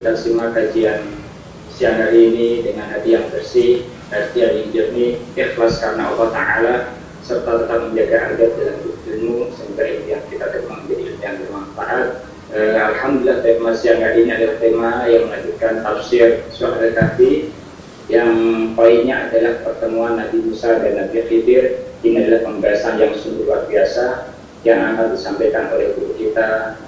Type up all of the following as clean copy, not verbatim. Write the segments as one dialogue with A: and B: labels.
A: Kita simak kajian siang hari ini dengan hati yang bersih, hati yang jernih, ikhlas karena Allah Ta'ala, serta tetap menjaga adab dalam ilmu sehingga ilmu yang kita terima menjadi ilmu yang bermanfaat. Alhamdulillah tema siang hari ini adalah tema yang melanjutkan tafsir surah Al-Kahfi yang poinnya adalah pertemuan Nabi Musa dan Nabi Khidir. Ini adalah pembahasan yang sungguh luar biasa yang akan disampaikan oleh guru kita,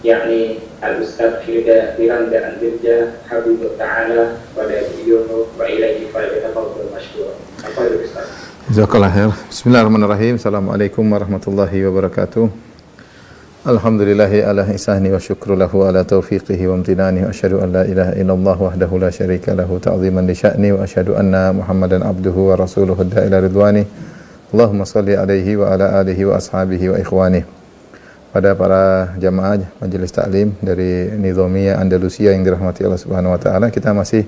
A: yakni Al-Ustaz Firanda Andirja Habibullah Ta'ala pada beliau wa ilaihi falyatafadhal mashkur. Apa itu Ustaz?
B: Jazakallah khair. Bismillahirrahmanirrahim. Assalamualaikum warahmatullahi wabarakatuh. Alhamdulillahi ala ihsani wa syukru lahu ala taufiqihi wa amtinani wa asyhadu an la ilaha illallah wahdahu la syarika lahu ta'ziman li sya'ni wa asyhadu anna Muhammadan abduhu wa rasuluhu da'ila ridwani. Allahumma salli alaihi wa ala alihi wa ashabihi wa ikhwanihi. Pada para jamaah Majelis Taklim dari Nizamiyah Andalusia yang dirahmati Allah Subhanahu wa taala, kita masih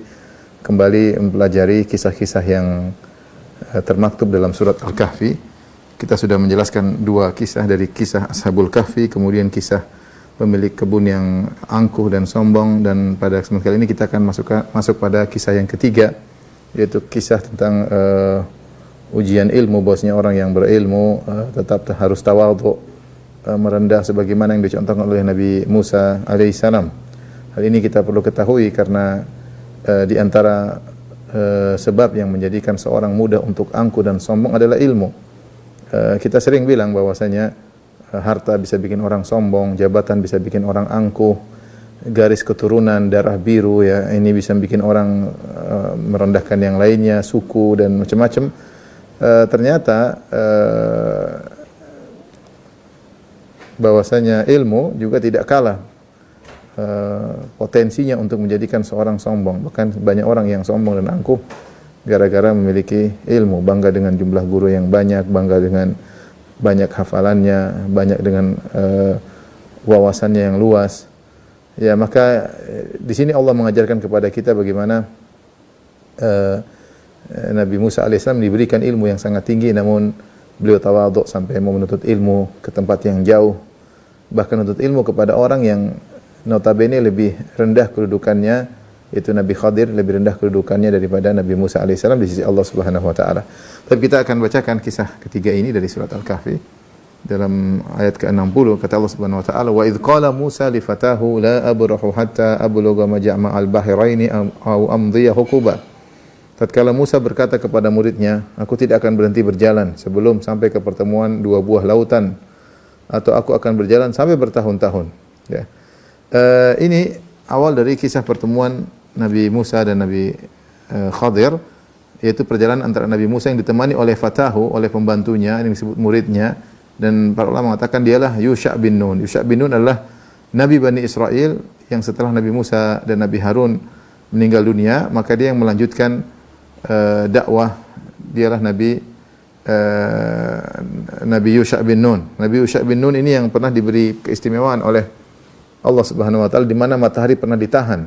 B: kembali mempelajari kisah-kisah yang termaktub dalam surat Al-Kahfi. Kita sudah menjelaskan dua kisah dari kisah Ashabul Kahfi, kemudian kisah pemilik kebun yang angkuh dan sombong, dan pada kesempatan kali ini kita akan masuk pada kisah yang ketiga, yaitu kisah tentang ujian ilmu. Bahwasanya orang yang berilmu tetap harus tawadhu, merendah sebagaimana yang dicontohkan oleh Nabi Musa alaihissalam. Hal ini kita perlu ketahui karena di antara sebab yang menjadikan seorang mudah untuk angkuh dan sombong adalah ilmu. Kita sering bilang bahwasanya harta bisa bikin orang sombong, jabatan bisa bikin orang angkuh, garis keturunan, darah biru ya, ini bisa bikin orang merendahkan yang lainnya, suku dan macam-macam. Ternyata bahwasanya ilmu juga tidak kalah potensinya untuk menjadikan seorang sombong. Bahkan banyak orang yang sombong dan angkuh gara-gara memiliki ilmu, bangga dengan jumlah guru yang banyak, bangga dengan banyak hafalannya, banyak dengan wawasannya yang luas. Ya, maka di sini Allah mengajarkan kepada kita bagaimana Nabi Musa alaihissalam diberikan ilmu yang sangat tinggi, namun beliau tawadhu sampai mau menuntut ilmu ke tempat yang jauh, bahkan menuntut ilmu kepada orang yang notabene lebih rendah kedudukannya, yaitu Nabi Khadir lebih rendah kedudukannya daripada Nabi Musa alaihissalam di sisi Allah Subhanahu wa taala. Tapi kita akan bacakan kisah ketiga ini dari surat Al-Kahfi dalam ayat ke-60. Kata Allah Subhanahu wa taala, "Wa idz qala Musa li fatahu la abrahu hatta ablugha majma' al-bahraini aw amdhiya huquba." Tatkala Musa berkata kepada muridnya, aku tidak akan berhenti berjalan sebelum sampai ke pertemuan dua buah lautan, atau aku akan berjalan sampai bertahun-tahun. Ya. Ini awal dari kisah pertemuan Nabi Musa dan Nabi Khadir, yaitu perjalanan antara Nabi Musa yang ditemani oleh fatahu, oleh pembantunya yang disebut muridnya, dan para ulama mengatakan dialah Yusha' bin Nun. Yusha' bin Nun adalah Nabi Bani Israel yang setelah Nabi Musa dan Nabi Harun meninggal dunia, maka dia yang melanjutkan dakwah. Dialah Nabi Yusha' bin Nun. Nabi Yusha' bin Nun ini yang pernah diberi keistimewaan oleh Allah Subhanahu wa taala, di mana matahari pernah ditahan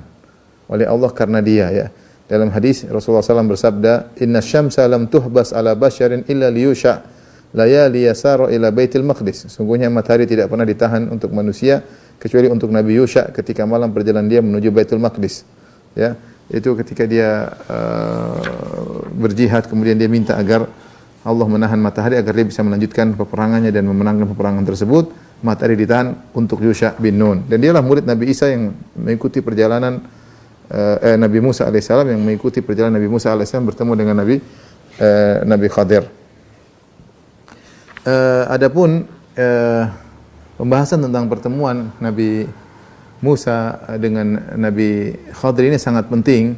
B: oleh Allah karena dia, ya. Dalam hadis Rasulullah SAW bersabda, "Inna syamsa lam tuhbas ala basyarin illa li Yusha' layali yasara ila Baitul Maqdis." Sungguhnya matahari tidak pernah ditahan untuk manusia kecuali untuk Nabi Yusha' ketika malam perjalanan dia menuju Baitul Maqdis. Ya. Itu ketika dia berjihad, kemudian dia minta agar Allah menahan matahari agar dia bisa melanjutkan peperangannya dan memenangkan peperangan tersebut. Matahari ditahan untuk Yusha' bin Nun, dan dialah murid Nabi Isa yang mengikuti perjalanan Nabi Musa alaihissalam, yang mengikuti perjalanan Nabi Musa alaihissalam bertemu dengan Nabi Khadir. Adapun pembahasan tentang pertemuan Nabi Musa dengan Nabi Khadir ini sangat penting.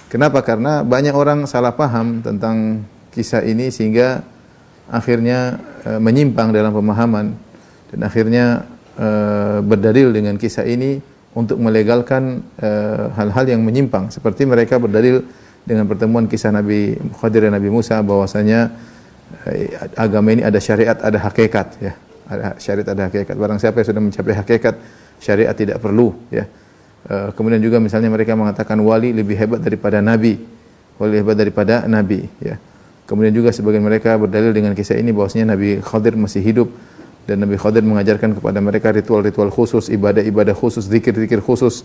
B: Kenapa? Karena banyak orang salah paham tentang kisah ini sehingga akhirnya menyimpang dalam pemahaman, dan akhirnya berdalil dengan kisah ini untuk melegalkan hal-hal yang menyimpang. Seperti mereka berdalil dengan pertemuan kisah Nabi Khadir dan Nabi Musa bahwasanya agama ini ada syariat, ada hakikat, ya. Ada syariat, ada hakikat. Barang siapa yang sudah mencapai hakikat, syariat tidak perlu, ya. Kemudian juga misalnya mereka mengatakan wali lebih hebat daripada nabi, wali hebat daripada nabi, ya. Kemudian juga sebagian mereka berdalil dengan kisah ini bahwasanya Nabi Khadir masih hidup dan Nabi Khadir mengajarkan kepada mereka ritual-ritual khusus, ibadah-ibadah khusus, zikir-zikir khusus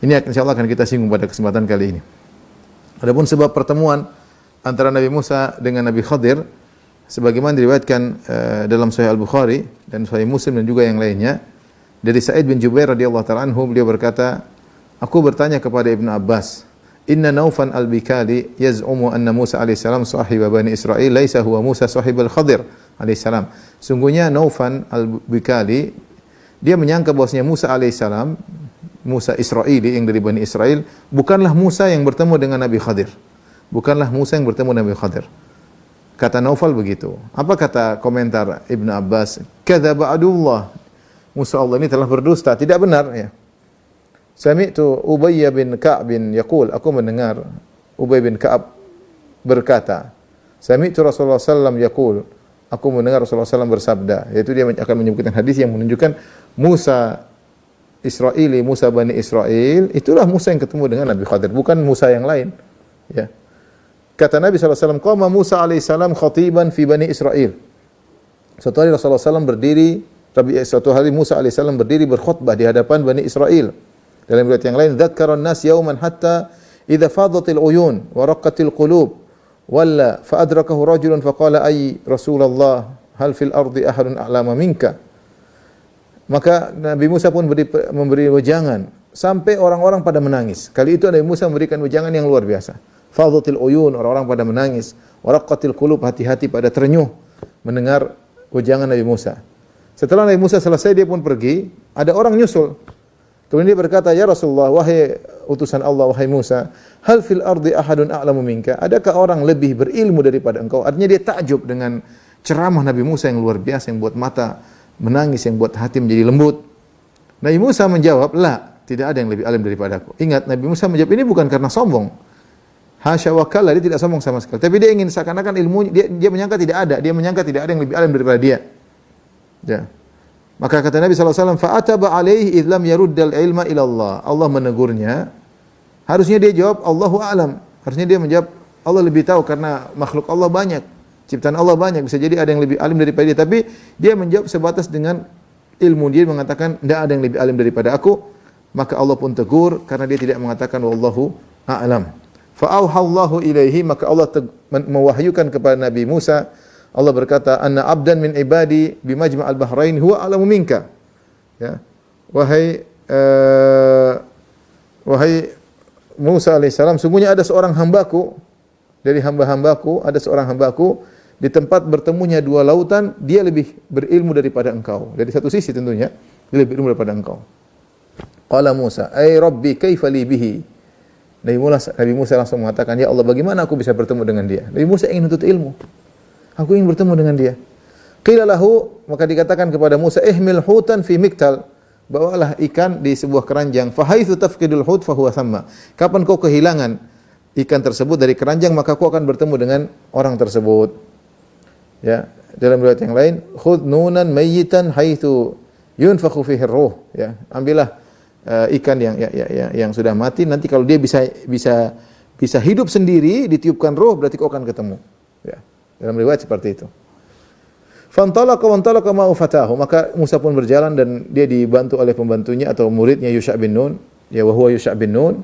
B: Ini insyaallah akan kita singgung pada kesempatan kali ini. Adapun sebab pertemuan antara Nabi Musa dengan Nabi Khadir sebagaimana diriwayatkan dalam Sahih Al-Bukhari dan Sahih Muslim dan juga yang lainnya dari Sa'id bin Jubair radhiyallahu ta'ala anhu, beliau berkata, aku bertanya kepada Ibnu Abbas, inna Naufan al-Bikali yaz'umu anna Musa alaihissalam sahiba Bani Israel laisa huwa Musa sahib al-Khadir alaihissalam. Sungguhnya Naufan al-Bikali dia menyangka bahwasanya Musa alaihissalam, Musa Israeli yang dari Bani Israel, bukanlah Musa yang bertemu dengan Nabi Khadir. Bukanlah Musa yang bertemu Nabi Khadir. Kata Naufal begitu. Apa kata komentar Ibnu Abbas? Kadzaba adullah. Musa Allah ini telah berdusta, tidak benar ya. Sami'tu Ubay bin Ka'b yaqul, aku mendengar Ubay bin Ka'ab berkata, Sami'tu Rasulullah sallallahu yaqul, aku mendengar Rasulullah sallallahu bersabda, yaitu dia akan menyebutkan hadis yang menunjukkan Musa Israeli, Musa Bani Israel, itulah Musa yang ketemu dengan Nabi Khadir, bukan Musa yang lain. Ya. Kata Nabi SAW, qama Musa alaihissalam khatiban fi Bani Israel. Suatu hari Rasulullah SAW suatu hari Musa alaihissalam berdiri berkhutbah di hadapan Bani Israel. Dalam riwayat yang lain, dzakkaran nas yauman hatta idza fadatil uyun wa raqqatil qulub walla fa adrakahu rajulun faqala ay Rasulullah hal fil ardi ahadun a'lama minka. Maka Nabi Musa pun memberi wejangan sampai orang-orang pada menangis. Kali itu Nabi Musa memberikan wejangan yang luar biasa. Fadatil uyun, orang-orang pada menangis, wa raqqatil qulub, hati-hati pada terenyuh mendengar wejangan Nabi Musa. Setelah Nabi Musa selesai, dia pun pergi, ada orang nyusul. Kemudian dia berkata, ya Rasulullah, wahai utusan Allah, wahai Musa, hal fil ardi ahadun a'lamu minka? Adakah orang lebih berilmu daripada engkau? Artinya dia takjub dengan ceramah Nabi Musa yang luar biasa, yang buat mata menangis, yang buat hati menjadi lembut. Nabi Musa menjawab, la, tidak ada yang lebih alim daripada aku. Ingat, Nabi Musa menjawab ini bukan karena sombong. Hasya wa kalla, dia tidak sombong sama sekali. Tapi dia ingin seakan-akan ilmu, dia menyangka tidak ada. Dia menyangka tidak ada yang lebih alim daripada dia. Ya. Maka kata Nabi SAW, fa'ataba alaihi idlam yaruddal ilma ilallah. Allah menegurnya. Harusnya dia jawab, Allahu a'lam. Harusnya dia menjawab, Allah lebih tahu karena makhluk Allah banyak. Ciptaan Allah banyak. Bisa jadi ada yang lebih alim daripada dia. Tapi dia menjawab sebatas dengan ilmu. Dia mengatakan, tidak ada yang lebih alim daripada aku. Maka Allah pun tegur karena dia tidak mengatakan, wallahu a'lam. Fa'auhallahu ilaihi, maka Allah mewahyukan kepada Nabi Musa. Allah berkata, anna abdan min ibadi bimajma' al-bahrain huwa a'lamu minka. Ya. Wahai Musa alaihissalam, sungguhnya ada seorang hambaku dari hamba-hambaku, ada seorang hambaku di tempat bertemunya dua lautan, dia lebih berilmu daripada engkau. Dari satu sisi tentunya, dia lebih berilmu daripada engkau. Qala Musa, ay rabbi kaifa li bihi? Nabi Musa langsung mengatakan, ya Allah, bagaimana aku bisa bertemu dengan dia? Nabi Musa ingin menuntut ilmu. Aku ingin bertemu dengan dia. Qila lahu, maka dikatakan kepada Musa, ihmil hutan fi miktal. Bawalah ikan di sebuah keranjang. Fa haitsu tafqidul hut fa huwa thamma. Kapan kau kehilangan ikan tersebut dari keranjang, maka kau akan bertemu dengan orang tersebut. Ya, dalam riwayat yang lain, khudh nunan mayyitan haitsu yunfakhu fihi ruh. Ya, ambillah ikan yang sudah mati, nanti kalau dia bisa hidup sendiri, ditiupkan ruh, berarti kau akan ketemu. Ya. Dalam riwayat seperti itu. Fantalaqa ma'u fatahu, maka Musa pun berjalan dan dia dibantu oleh pembantunya atau muridnya Yusha' bin Nun, ya wa huwa Yusha' bin Nun.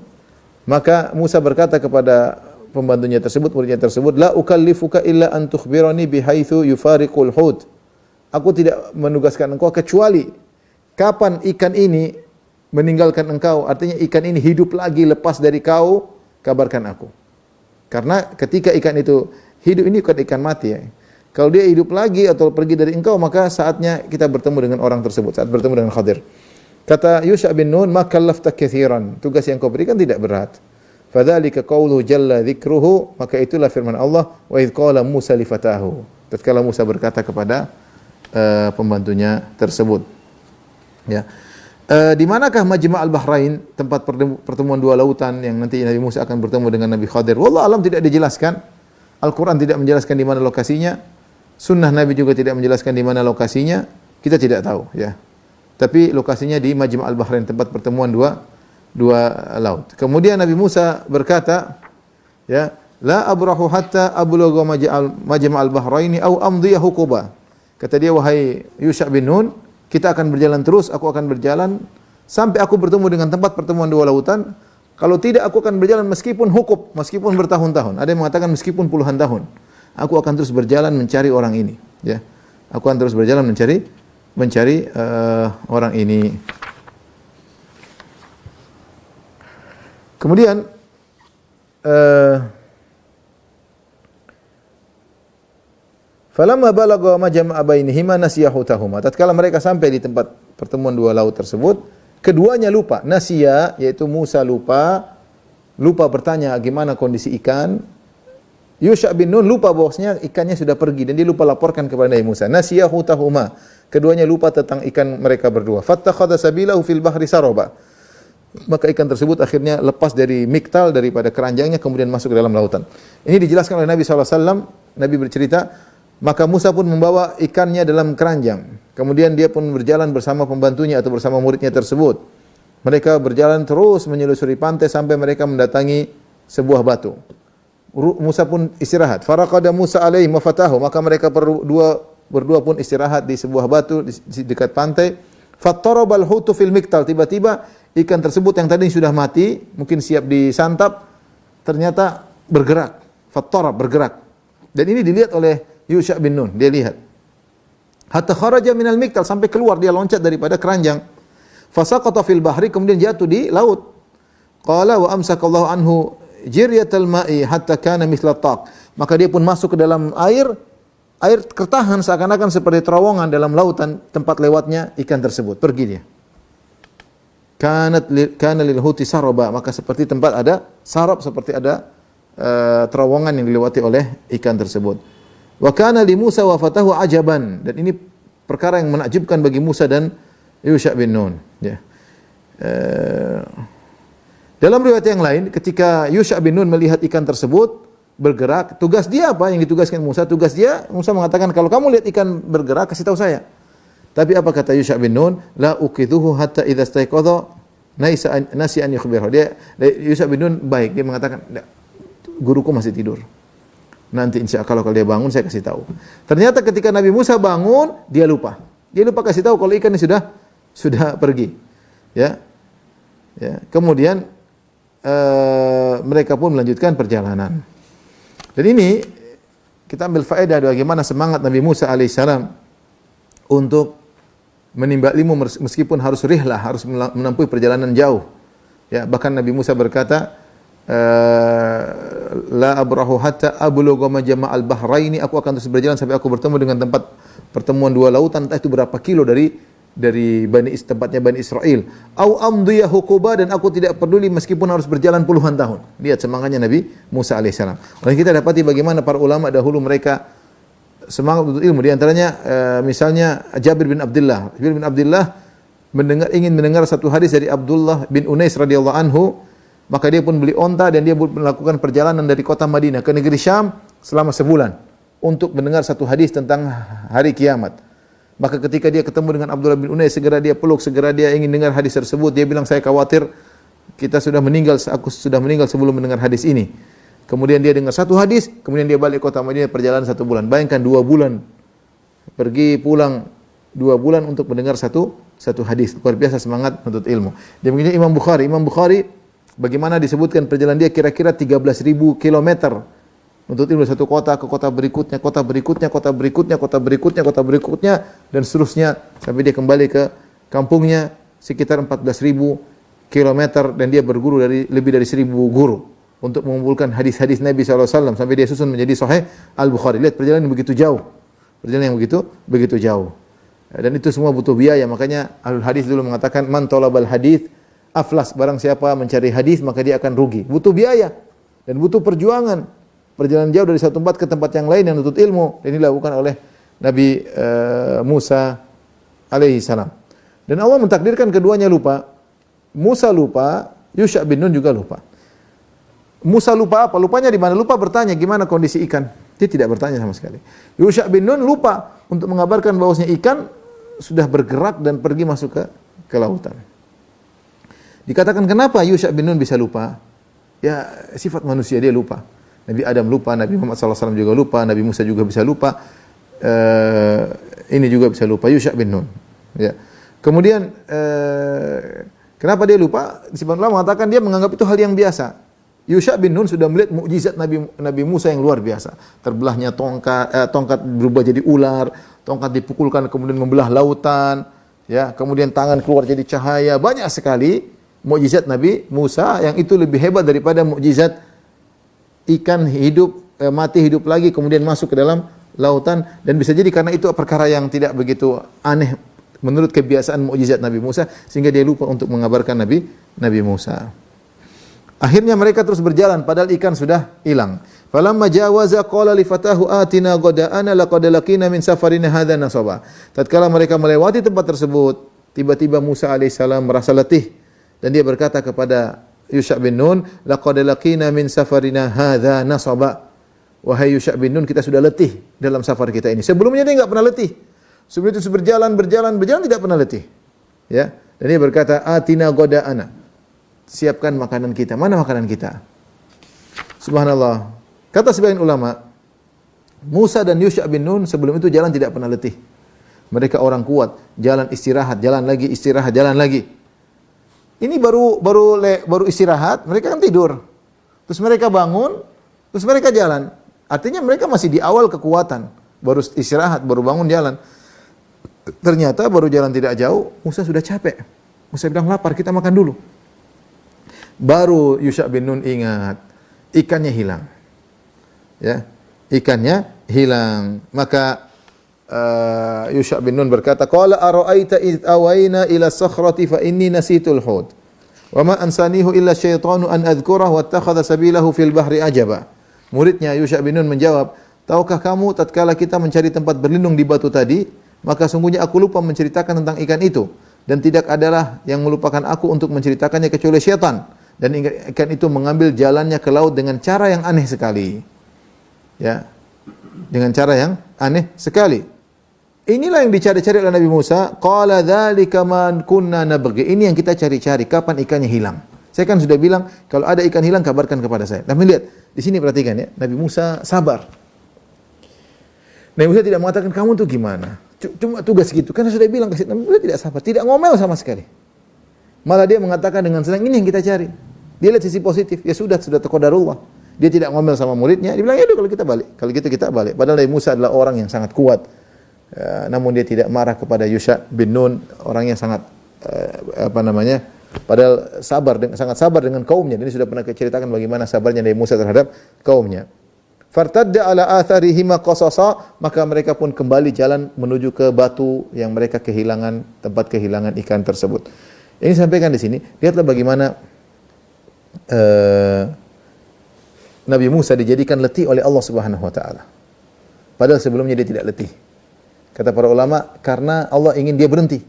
B: Maka Musa berkata kepada pembantunya tersebut, muridnya tersebut, la ukallifuka illa an tukhbirani bihaitsu yufariqul hut. Aku tidak menugaskan engkau kecuali kapan ikan ini meninggalkan engkau, artinya ikan ini hidup lagi lepas dari kau, kabarkan aku. Karena ketika ikan itu hidup, ini bukan ikan mati ya. Kalau dia hidup lagi atau pergi dari engkau, maka saatnya kita bertemu dengan orang tersebut, saat bertemu dengan Khadir. Kata Yusha' bin Nun, ma kallafta katsiran. Tugas yang kau berikan tidak berat. Fadzalika qauluhu jalla dzikruhu, maka itulah firman Allah, wa idz qala Musa li fatahu. Tatkala Musa berkata kepada pembantunya tersebut. Ya. Di manakah Majma' al-Bahrain, tempat pertemuan dua lautan yang nanti Nabi Musa akan bertemu dengan Nabi Khadir? Wallahu alam, tidak dijelaskan. Al-Quran tidak menjelaskan di mana lokasinya. Sunnah Nabi juga tidak menjelaskan di mana lokasinya. Kita tidak tahu, ya. Tapi lokasinya di Majma' al-Bahrain, tempat pertemuan dua laut. Kemudian Nabi Musa berkata, ya, la abrahu hatta ablugha Majma' al-Bahrain au amdiya huquba. Kata dia, wahai Yusha' bin Nun, kita akan berjalan terus, aku akan berjalan sampai aku bertemu dengan tempat pertemuan dua lautan. Kalau tidak, aku akan berjalan meskipun hukub, meskipun bertahun-tahun. Ada yang mengatakan meskipun puluhan tahun. Aku akan terus berjalan mencari orang ini. Ya, aku akan terus berjalan mencari orang ini. Kemudian falamma balagha majma'a bainihima nasiya hutahuma. Tatkala mereka sampai di tempat pertemuan dua laut tersebut, keduanya lupa. Nasiya yaitu Musa lupa bertanya gimana kondisi ikan. Yusha bin Nun lupa bahwasanya ikannya sudah pergi dan dia lupa laporkan kepada Nabi Musa. Nasiya hutahuma. Keduanya lupa tentang ikan mereka berdua. Fattakhadha sabilahu fil bahri saraba. Maka ikan tersebut akhirnya lepas dari miktal, daripada keranjangnya, kemudian masuk ke dalam lautan. Ini dijelaskan oleh Nabi SAW. Nabi bercerita, maka Musa pun membawa ikannya dalam keranjang. Kemudian dia pun berjalan bersama pembantunya atau bersama muridnya tersebut. Mereka berjalan terus menyelusuri pantai sampai mereka mendatangi sebuah batu. Musa pun istirahat. Faraqada Musa alaihi mafatahu. Maka mereka berdua pun istirahat di sebuah batu di dekat pantai. Fattarabal hutu fil miktal. Tiba-tiba ikan tersebut yang tadi sudah mati, mungkin siap disantap, ternyata bergerak. Fattarab, bergerak. Dan ini dilihat oleh Yusha bin Nun. Dia lihat. Hatta kharaja minal miktal. Sampai keluar, dia loncat daripada keranjang. Fasaqata fil bahri. Kemudian jatuh di laut. Qala wa amsakallahu anhu jiryatal ma'i hatta kana mithla taq. Maka dia pun masuk ke dalam air tertahan seakan-akan seperti terowongan dalam lautan tempat lewatnya ikan tersebut. Pergi dia. Kana lil huti saraba. Maka seperti tempat ada sarab, seperti ada terowongan yang dilewati oleh ikan tersebut. Wa kana li Musa wa fatahu ajaban. Dan ini perkara yang menakjubkan bagi Musa dan Yusha bin Nun. Ya. Dalam riwayat yang lain, ketika Yusha bin Nun melihat ikan tersebut bergerak, tugas dia apa yang ditugaskan Musa? Tugas dia, Musa mengatakan, kalau kamu lihat ikan bergerak, kasih tahu saya. Tapi apa kata Yusha bin Nun? La uqidhuhu hatta idza staiqadha nasi an yukhbirhu. Yusha bin Nun baik, dia mengatakan, guruku masih tidur. Nanti insya Allah kalau dia bangun saya kasih tahu. Ternyata ketika Nabi Musa bangun, dia lupa. Dia lupa kasih tahu kalau ikannya sudah pergi. Ya. Kemudian mereka pun melanjutkan perjalanan. Dan ini kita ambil faedah bagaimana semangat Nabi Musa alaihissalam untuk menimba ilmu meskipun harus rihlah, harus menempuh perjalanan jauh. Ya, bahkan Nabi Musa berkata, la abrahu hatta ablugha majma'al bahraini. Aku akan terus berjalan sampai aku bertemu dengan tempat pertemuan dua lautan, entah itu berapa kilo dari tempatnya Bani Israel. Au amdiya huquba, dan aku tidak peduli meskipun harus berjalan puluhan tahun. Lihat semangatnya Nabi Musa alaihissalam. Dan kita dapati bagaimana para ulama dahulu mereka semangat untuk ilmu. Di antaranya misalnya Jabir bin Abdullah. Jabir bin Abdullah ingin mendengar satu hadis dari Abdullah bin Unais radhiyallahu anhu, maka dia pun beli onta dan dia melakukan perjalanan dari kota Madinah ke negeri Syam selama sebulan untuk mendengar satu hadis tentang hari kiamat. Maka ketika dia ketemu dengan Abdullah bin Unais, segera dia peluk, segera dia ingin dengar hadis tersebut. Dia bilang, saya khawatir aku sudah meninggal sebelum mendengar hadis ini. Kemudian dia dengar satu hadis, kemudian dia balik kota Madinah perjalanan 1 bulan. Bayangkan 2 bulan. Pergi pulang 2 bulan untuk mendengar satu hadis. Luar biasa semangat menuntut ilmu. Demikian Imam Bukhari bagaimana disebutkan perjalanan dia kira-kira 13.000 kilometer. Untuk ilmu satu kota ke kota berikutnya, dan seterusnya sampai dia kembali ke kampungnya sekitar 14.000 kilometer, dan dia berguru dari lebih dari 1.000 guru untuk mengumpulkan hadis-hadis Nabi SAW sampai dia susun menjadi Sahih Al-Bukhari. Lihat perjalanan yang begitu jauh, perjalanan yang begitu jauh, dan itu semua butuh biaya. Makanya Ahlul Hadis dulu mengatakan, man talabal hadis aflas, barang siapa mencari hadis maka dia akan rugi. Butuh biaya dan butuh perjuangan. Perjalanan jauh dari satu tempat ke tempat yang lain yang menuntut ilmu. Dan ini dilakukan oleh Nabi Musa alaihi salam. Dan Allah mentakdirkan keduanya lupa. Musa lupa, Yusha bin Nun juga lupa. Musa lupa apa? Lupanya di mana? Lupa bertanya gimana kondisi ikan. Dia tidak bertanya sama sekali. Yusha bin Nun lupa untuk mengabarkan bahwasanya ikan sudah bergerak dan pergi masuk ke lautan. Dikatakan kenapa Yusha bin Nun bisa lupa? Ya, sifat manusia, dia lupa. Nabi Adam lupa, Nabi Muhammad SAW juga lupa, Nabi Musa juga bisa lupa, ini juga bisa lupa, Yusha bin Nun. Ya. Kemudian Kenapa dia lupa? Sebagian ulama mengatakan dia menganggap itu hal yang biasa. Yusha bin Nun sudah melihat mukjizat Nabi Musa yang luar biasa. Terbelahnya tongkat berubah jadi ular, tongkat dipukulkan kemudian membelah lautan, ya, kemudian tangan keluar jadi cahaya. Banyak sekali mukjizat Nabi Musa yang itu lebih hebat daripada mukjizat ikan hidup mati hidup lagi kemudian masuk ke dalam lautan, dan bisa jadi karena itu perkara yang tidak begitu aneh menurut kebiasaan mukjizat Nabi Musa sehingga dia lupa untuk mengabarkan Nabi Musa. Akhirnya mereka terus berjalan padahal ikan sudah hilang. Falamma jawaza qala li fatahu atina ghada'ana laqad laqina min safarina hadza nasaba. Tatkala mereka melewati tempat tersebut, tiba-tiba Musa alaihissalam merasa letih dan dia berkata kepada Yusha bin Nun, laqad laqina min safarina hadza nasaba. Wahai Yusha bin Nun, kita sudah letih dalam safar kita ini. Sebelumnya dia enggak pernah letih. Sebelum itu berjalan tidak pernah letih. Ya. Dan dia berkata, atina ghada'ana. Siapkan makanan kita. Mana makanan kita? Subhanallah. Kata sebagian ulama, Musa dan Yusha bin Nun sebelum itu jalan tidak pernah letih. Mereka orang kuat, jalan istirahat, jalan lagi, istirahat, jalan lagi. Ini baru istirahat, mereka kan tidur. Terus mereka bangun, terus mereka jalan. Artinya mereka masih di awal kekuatan. Baru istirahat, baru bangun jalan. Ternyata baru jalan tidak jauh, Musa sudah capek. Musa bilang lapar, kita makan dulu. Baru Yusha bin Nun ingat, ikannya hilang. Ya, ikannya hilang. Maka Yusha bin Nun berkata, qala ara'aita id awayna ila sakhrati fa inni nasitul hud. Wa ma ansanihu illa syaitanu an adhkurahu wattakhadha sabilahu fil bahri ajaba. Muridnya Yusha bin Nun menjawab, tahukah kamu tatkala kita mencari tempat berlindung di batu tadi, maka sungguhnya aku lupa menceritakan tentang ikan itu, dan tidak adalah yang melupakan aku untuk menceritakannya kecuali syaitan, dan ikan itu mengambil jalannya ke laut dengan cara yang aneh sekali. Ya. Dengan cara yang aneh sekali. Inilah yang dicari-cari oleh Nabi Musa, qala dzalika man kunna nabghi. Ini yang kita cari-cari, kapan ikannya hilang. Saya kan sudah bilang kalau ada ikan hilang kabarkan kepada saya. Tapi lihat, di sini perhatikan ya, Nabi Musa sabar. Nabi Musa tidak mengatakan kamu tuh gimana? Cuma tugas gitu. Karena sudah bilang ke Nabi Musa tidak sabar, tidak ngomel sama sekali. Malah dia mengatakan dengan senang, ini yang kita cari. Dia lihat sisi positif. Ya sudah taqdarullah. Dia tidak ngomel sama muridnya. Dia bilang, ya udah kalau kita balik. Kalau gitu kita balik. Padahal Nabi Musa adalah orang yang sangat kuat. Namun dia tidak marah kepada Yusha bin Nun, orang yang sangat padahal sangat sabar dengan kaumnya. Ini sudah pernah ceritakan bagaimana sabarnya Nabi Musa terhadap kaumnya. Fartadda ala atharihima qasasa, maka mereka pun kembali jalan menuju ke batu yang mereka kehilangan, tempat kehilangan ikan tersebut. Ini sampaikan di sini, lihatlah bagaimana Nabi Musa dijadikan letih oleh Allah Subhanahu wa taala. Padahal sebelumnya dia tidak letih. Kata para ulama, karena Allah ingin dia berhenti.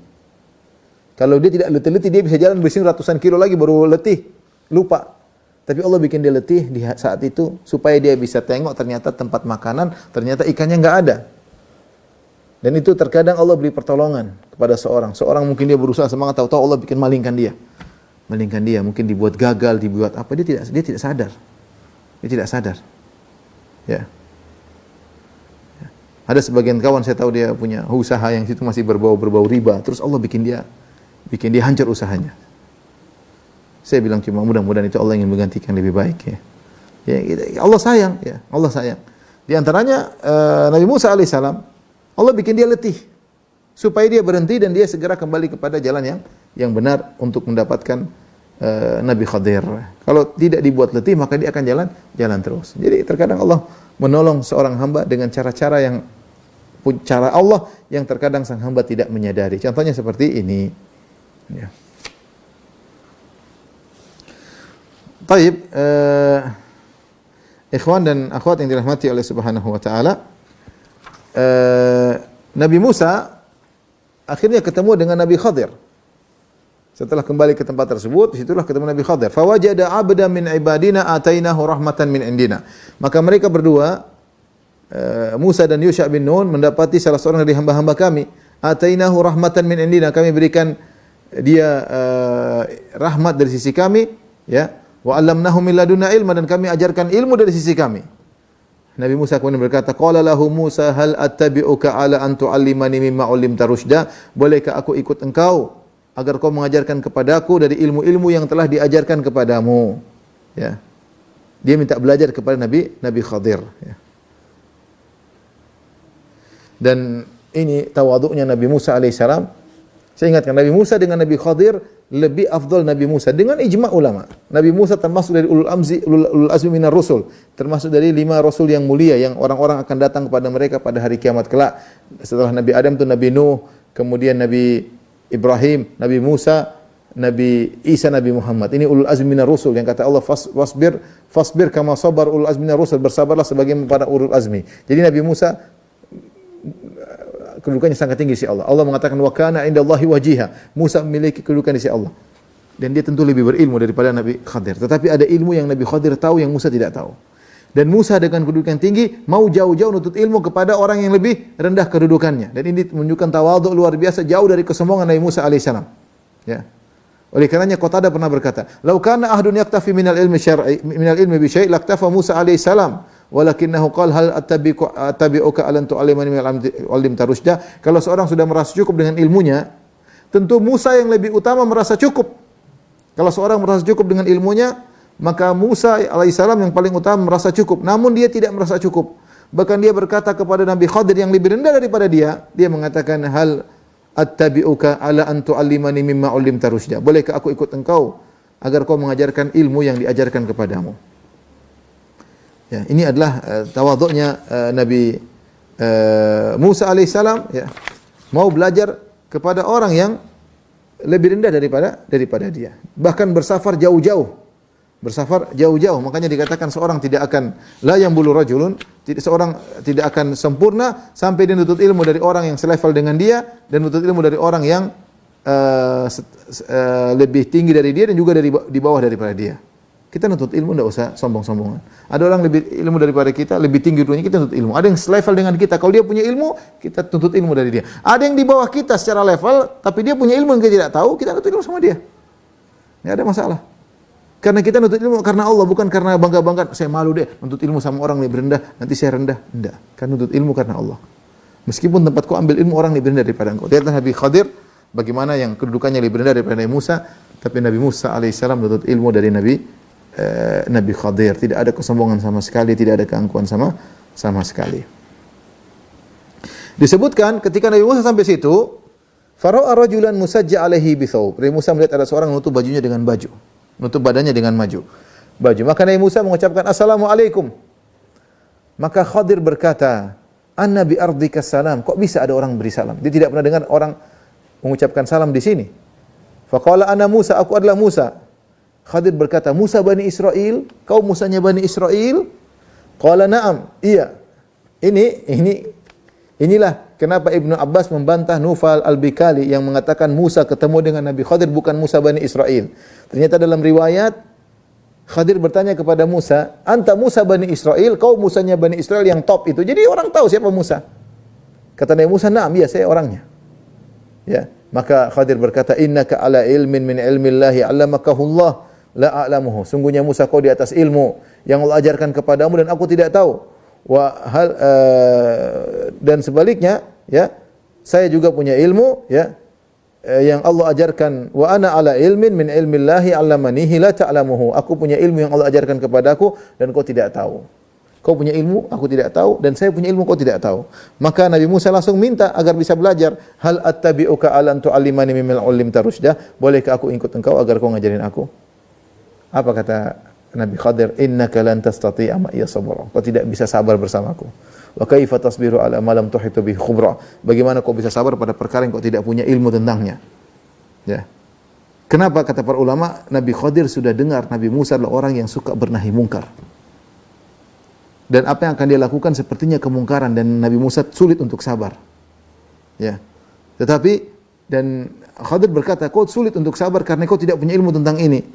B: Kalau dia tidak letih-letih, dia bisa jalan bersin ratusan kilo lagi baru letih, lupa. Tapi Allah bikin dia letih di saat itu supaya dia bisa tengok ternyata tempat makanan, ternyata ikannya enggak ada. Dan itu terkadang Allah beri pertolongan kepada seorang. Seorang mungkin dia berusaha semangat, tahu-tahu Allah bikin malingkan dia. Malingkan dia, mungkin dibuat gagal, dibuat apa, dia tidak sadar. Dia tidak sadar. Ya. Ada sebagian kawan saya tahu dia punya usaha yang situ masih berbau riba, terus Allah bikin dia hancur usahanya. Saya bilang cuma mudah-mudahan itu Allah ingin menggantikan lebih baik ya. Ya, Allah sayang ya, Allah sayang. Di antaranya Nabi Musa alaihissalam, Allah bikin dia letih supaya dia berhenti dan dia segera kembali kepada jalan yang benar untuk mendapatkan Nabi Khadir. Kalau tidak dibuat letih maka dia akan jalan terus. Jadi terkadang Allah menolong seorang hamba dengan cara-cara Allah yang terkadang sang hamba tidak menyadari. Contohnya seperti ini. Ya. Taib, ikhwan dan akhwat yang dirahmati oleh Subhanahu wa taala, Nabi Musa akhirnya ketemu dengan Nabi Khadir. Setelah kembali ke tempat tersebut, disitulah ketemu Nabi Khadir. Fawajada 'abdan min ibadina atainahu rahmatan min indina. Maka mereka berdua, Musa dan Yusha bin Nun, mendapati salah seorang dari hamba-hamba kami. Atainahu rahmatan min indina. Kami berikan dia rahmat dari sisi kami, ya. Wa 'allamnahu min ladunna ilma, dan kami ajarkan ilmu dari sisi kami. Nabi Musa kemudian berkata, qala lahu Musa hal attabi'uka ala an tu'allimani mimma 'ullimta rusyda? Bolehkah aku ikut engkau agar kau mengajarkan kepadaku dari ilmu-ilmu yang telah diajarkan kepadamu. Ya. Dia minta belajar kepada Nabi Khadir. Ya. Dan ini tawaduknya Nabi Musa alaihissalam. Saya ingatkan Nabi Musa dengan Nabi Khadir lebih afdal Nabi Musa dengan ijma' ulama. Nabi Musa termasuk dari ulul azmi minar rusul, termasuk dari 5 rasul yang mulia yang orang-orang akan datang kepada mereka pada hari kiamat kelak. Setelah Nabi Adam itu Nabi Nuh, kemudian Nabi Ibrahim, Nabi Musa, Nabi Isa, Nabi Muhammad. Ini ulul azmi minar rusul yang kata Allah fasbir kama sabar ulul azmi minar rusul, bersabarlah sebagaimana para ulul azmi. Jadi Nabi Musa kedudukannya sangat tinggi di sisi Allah. Allah mengatakan wa kana indallahi wajiha. Musa memiliki kedudukan di sisi Allah. Dan dia tentu lebih berilmu daripada Nabi Khadir. Tetapi ada ilmu yang Nabi Khadir tahu yang Musa tidak tahu. Dan Musa dengan kedudukan tinggi mau jauh-jauh nuntut ilmu kepada orang yang lebih rendah kedudukannya. Dan ini menunjukkan tawadhu luar biasa jauh dari kesombongan Nabi Musa alaihissalam. Ya. Oleh karenanya Qatadah pernah berkata, "Lau kana ahdun yaktafi minal ilmi syar'i minal ilmi bi syai' laktafa Musa alaihissalam." Walakinnahu qala hal attabi'uka alan tu'allimani min al-'ilmi tarusyda. Kalau seorang sudah merasa cukup dengan ilmunya, tentu Musa yang lebih utama merasa cukup. Kalau seorang merasa cukup dengan ilmunya, maka Musa alaihissalam yang paling utama merasa cukup. Namun dia tidak merasa cukup. Bahkan dia berkata kepada Nabi Khadir yang lebih rendah daripada dia mengatakan hal attabi'uka ala an tu'allimani mimma 'ullimta rusyda. Bolehkah aku ikut engkau agar kau mengajarkan ilmu yang diajarkan kepadamu? Ya, ini adalah tawaduknya Nabi Musa alaihissalam, ya, mau belajar kepada orang yang lebih rendah daripada dia. Bahkan bersafar jauh-jauh. Makanya dikatakan seorang tidak akan la yambulu rajulun, seorang tidak akan sempurna sampai dia nuntut ilmu dari orang yang selevel dengan dia dan nuntut ilmu dari orang yang lebih tinggi dari dia dan juga di bawah daripada dia. Kita nuntut ilmu tidak usah sombong-sombongan. Ada orang lebih ilmu daripada kita, lebih tinggi dunia, kita nuntut ilmu. Ada yang selevel dengan kita, kalau dia punya ilmu, kita tuntut ilmu dari dia. Ada yang di bawah kita secara level, tapi dia punya ilmu yang kita tidak tahu, kita nuntut ilmu sama dia. Tidak ada masalah. Karena kita nuntut ilmu karena Allah, bukan karena bangga-bangga, saya malu deh, nuntut ilmu sama orang lebih rendah, nanti saya rendah. Tidak. Kan nuntut ilmu karena Allah. Meskipun tempat kau ambil ilmu orang lebih rendah daripada engkau. Lihatlah Nabi Khadir, bagaimana yang kedudukannya lebih rendah daripada Nabi Musa, tapi Nabi Musa alaihissalam menuntut ilmu dari Nabi Khadir. Tidak ada kesombongan sama sekali, tidak ada keangkuhan sama sekali. Disebutkan ketika Nabi Musa sampai situ, fara'a rajulan musajja alaihi bithawb. Nabi Musa melihat ada seorang menutup bajunya dengan baju, menutup badannya dengan baju. Maka Nabi Musa mengucapkan assalamualaikum. Maka Khadir berkata, "Anna bi ardika salam." Kok bisa ada orang beri salam? Dia tidak pernah dengar orang mengucapkan salam di sini. Faqala ana Musa, aku adalah Musa. Khadir berkata, Musa Bani Israel, kau Musanya Bani Israel? Qala na'am, iya. Inilah kenapa Ibnu Abbas membantah Nufal Al-Bikali yang mengatakan Musa ketemu dengan Nabi Khadir bukan Musa Bani Israel. Ternyata dalam riwayat Khadir bertanya kepada Musa, "Anta Musa Bani Israel, kau Musanya Bani Israel yang top itu." Jadi orang tahu siapa Musa. Kata Nabi Musa, "Na'am, iya saya orangnya." Ya, maka Khadir berkata, "Innaka ala ilmin min ilmillahi 'allamakahullah la a'lamuhu." Sungguhnya Musa kau di atas ilmu yang Allah ajarkan kepadamu dan aku tidak tahu. Dan sebaliknya, ya, saya juga punya ilmu, ya, yang Allah ajarkan. Wa ana ala ilmin min ilmillahi 'allamanihi la ta'lamuhu. Aku punya ilmu yang Allah ajarkan kepadaku dan kau tidak tahu. Kau punya ilmu, aku tidak tahu, dan saya punya ilmu, kau tidak tahu. Maka Nabi Musa langsung minta agar bisa belajar. Hal attabi'uka ala an tu'allimani mimma 'ullimta rusyda. Bolehkah aku ikut engkau agar kau ngajarin aku? Apa kata Nabi Khadir? Innaka lan tastati'a ma'iya sabra. Kau tidak bisa sabar bersamaku. Wa kaifa tasbiru ala ma lam tuhitu bihi khubra. Bagaimana kau bisa sabar pada perkara yang kau tidak punya ilmu tentangnya? Ya. Kenapa kata para ulama Nabi Khadir sudah dengar Nabi Musa adalah orang yang suka bernahi mungkar. Dan apa yang akan dia lakukan sepertinya kemungkaran dan Nabi Musa sulit untuk sabar. Ya. Tetapi dan Khadir berkata, "Kau sulit untuk sabar karena kau tidak punya ilmu tentang ini."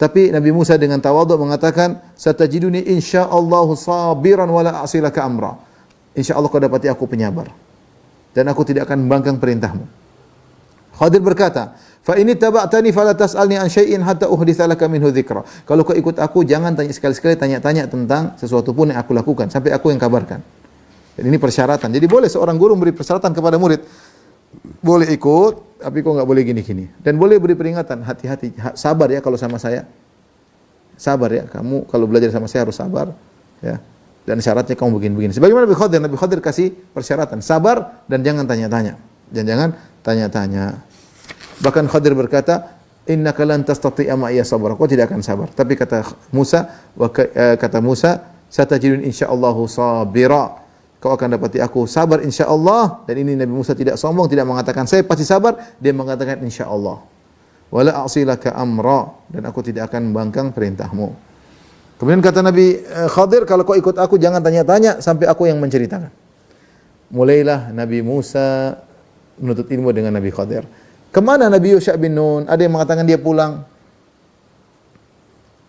B: Tapi Nabi Musa dengan tawadhu mengatakan, "Satajiduni insyaallahu sabiran wala a'silaka amra." Insyaallah kau dapati aku penyabar dan aku tidak akan membangkang perintahmu. Khadir berkata, "Fa ini taba'tani fala tas'alni an syai'in hatta uhditsa laka minhu dzikra." Kalau kau ikut aku jangan tanya sekali-sekali tanya-tanya tentang sesuatu pun yang aku lakukan sampai aku yang kabarkan. Dan ini persyaratan. Jadi boleh seorang guru memberi persyaratan kepada murid. boleh ikut, tapi kau nggak boleh gini-gini. Dan boleh beri peringatan, hati-hati, sabar ya kalau sama saya. Sabar ya, kamu kalau belajar sama saya harus sabar, ya. Dan syaratnya kamu begini-begini. Sebagaimana Nabi Khadir kasih persyaratan, sabar dan jangan tanya-tanya. Dan jangan tanya-tanya. Bahkan Khadir berkata, innaka lan tastati'a ma'iya sabra. Kau tidak akan sabar. Tapi kata Musa, satajidun insyaallahu sabira. Kau akan dapati aku sabar insyaallah. Dan ini Nabi Musa tidak sombong, tidak mengatakan saya pasti sabar, dia mengatakan insyaallah. Wala a'silaka amra, dan aku tidak akan membangkang perintahmu. Kemudian kata Nabi Khadir, kalau kau ikut aku jangan tanya-tanya sampai aku yang menceritakan. Mulailah Nabi Musa menuntut ilmu dengan Nabi Khadir. Kemana Nabi Yusha bin Nun? Ada yang mengatakan dia pulang.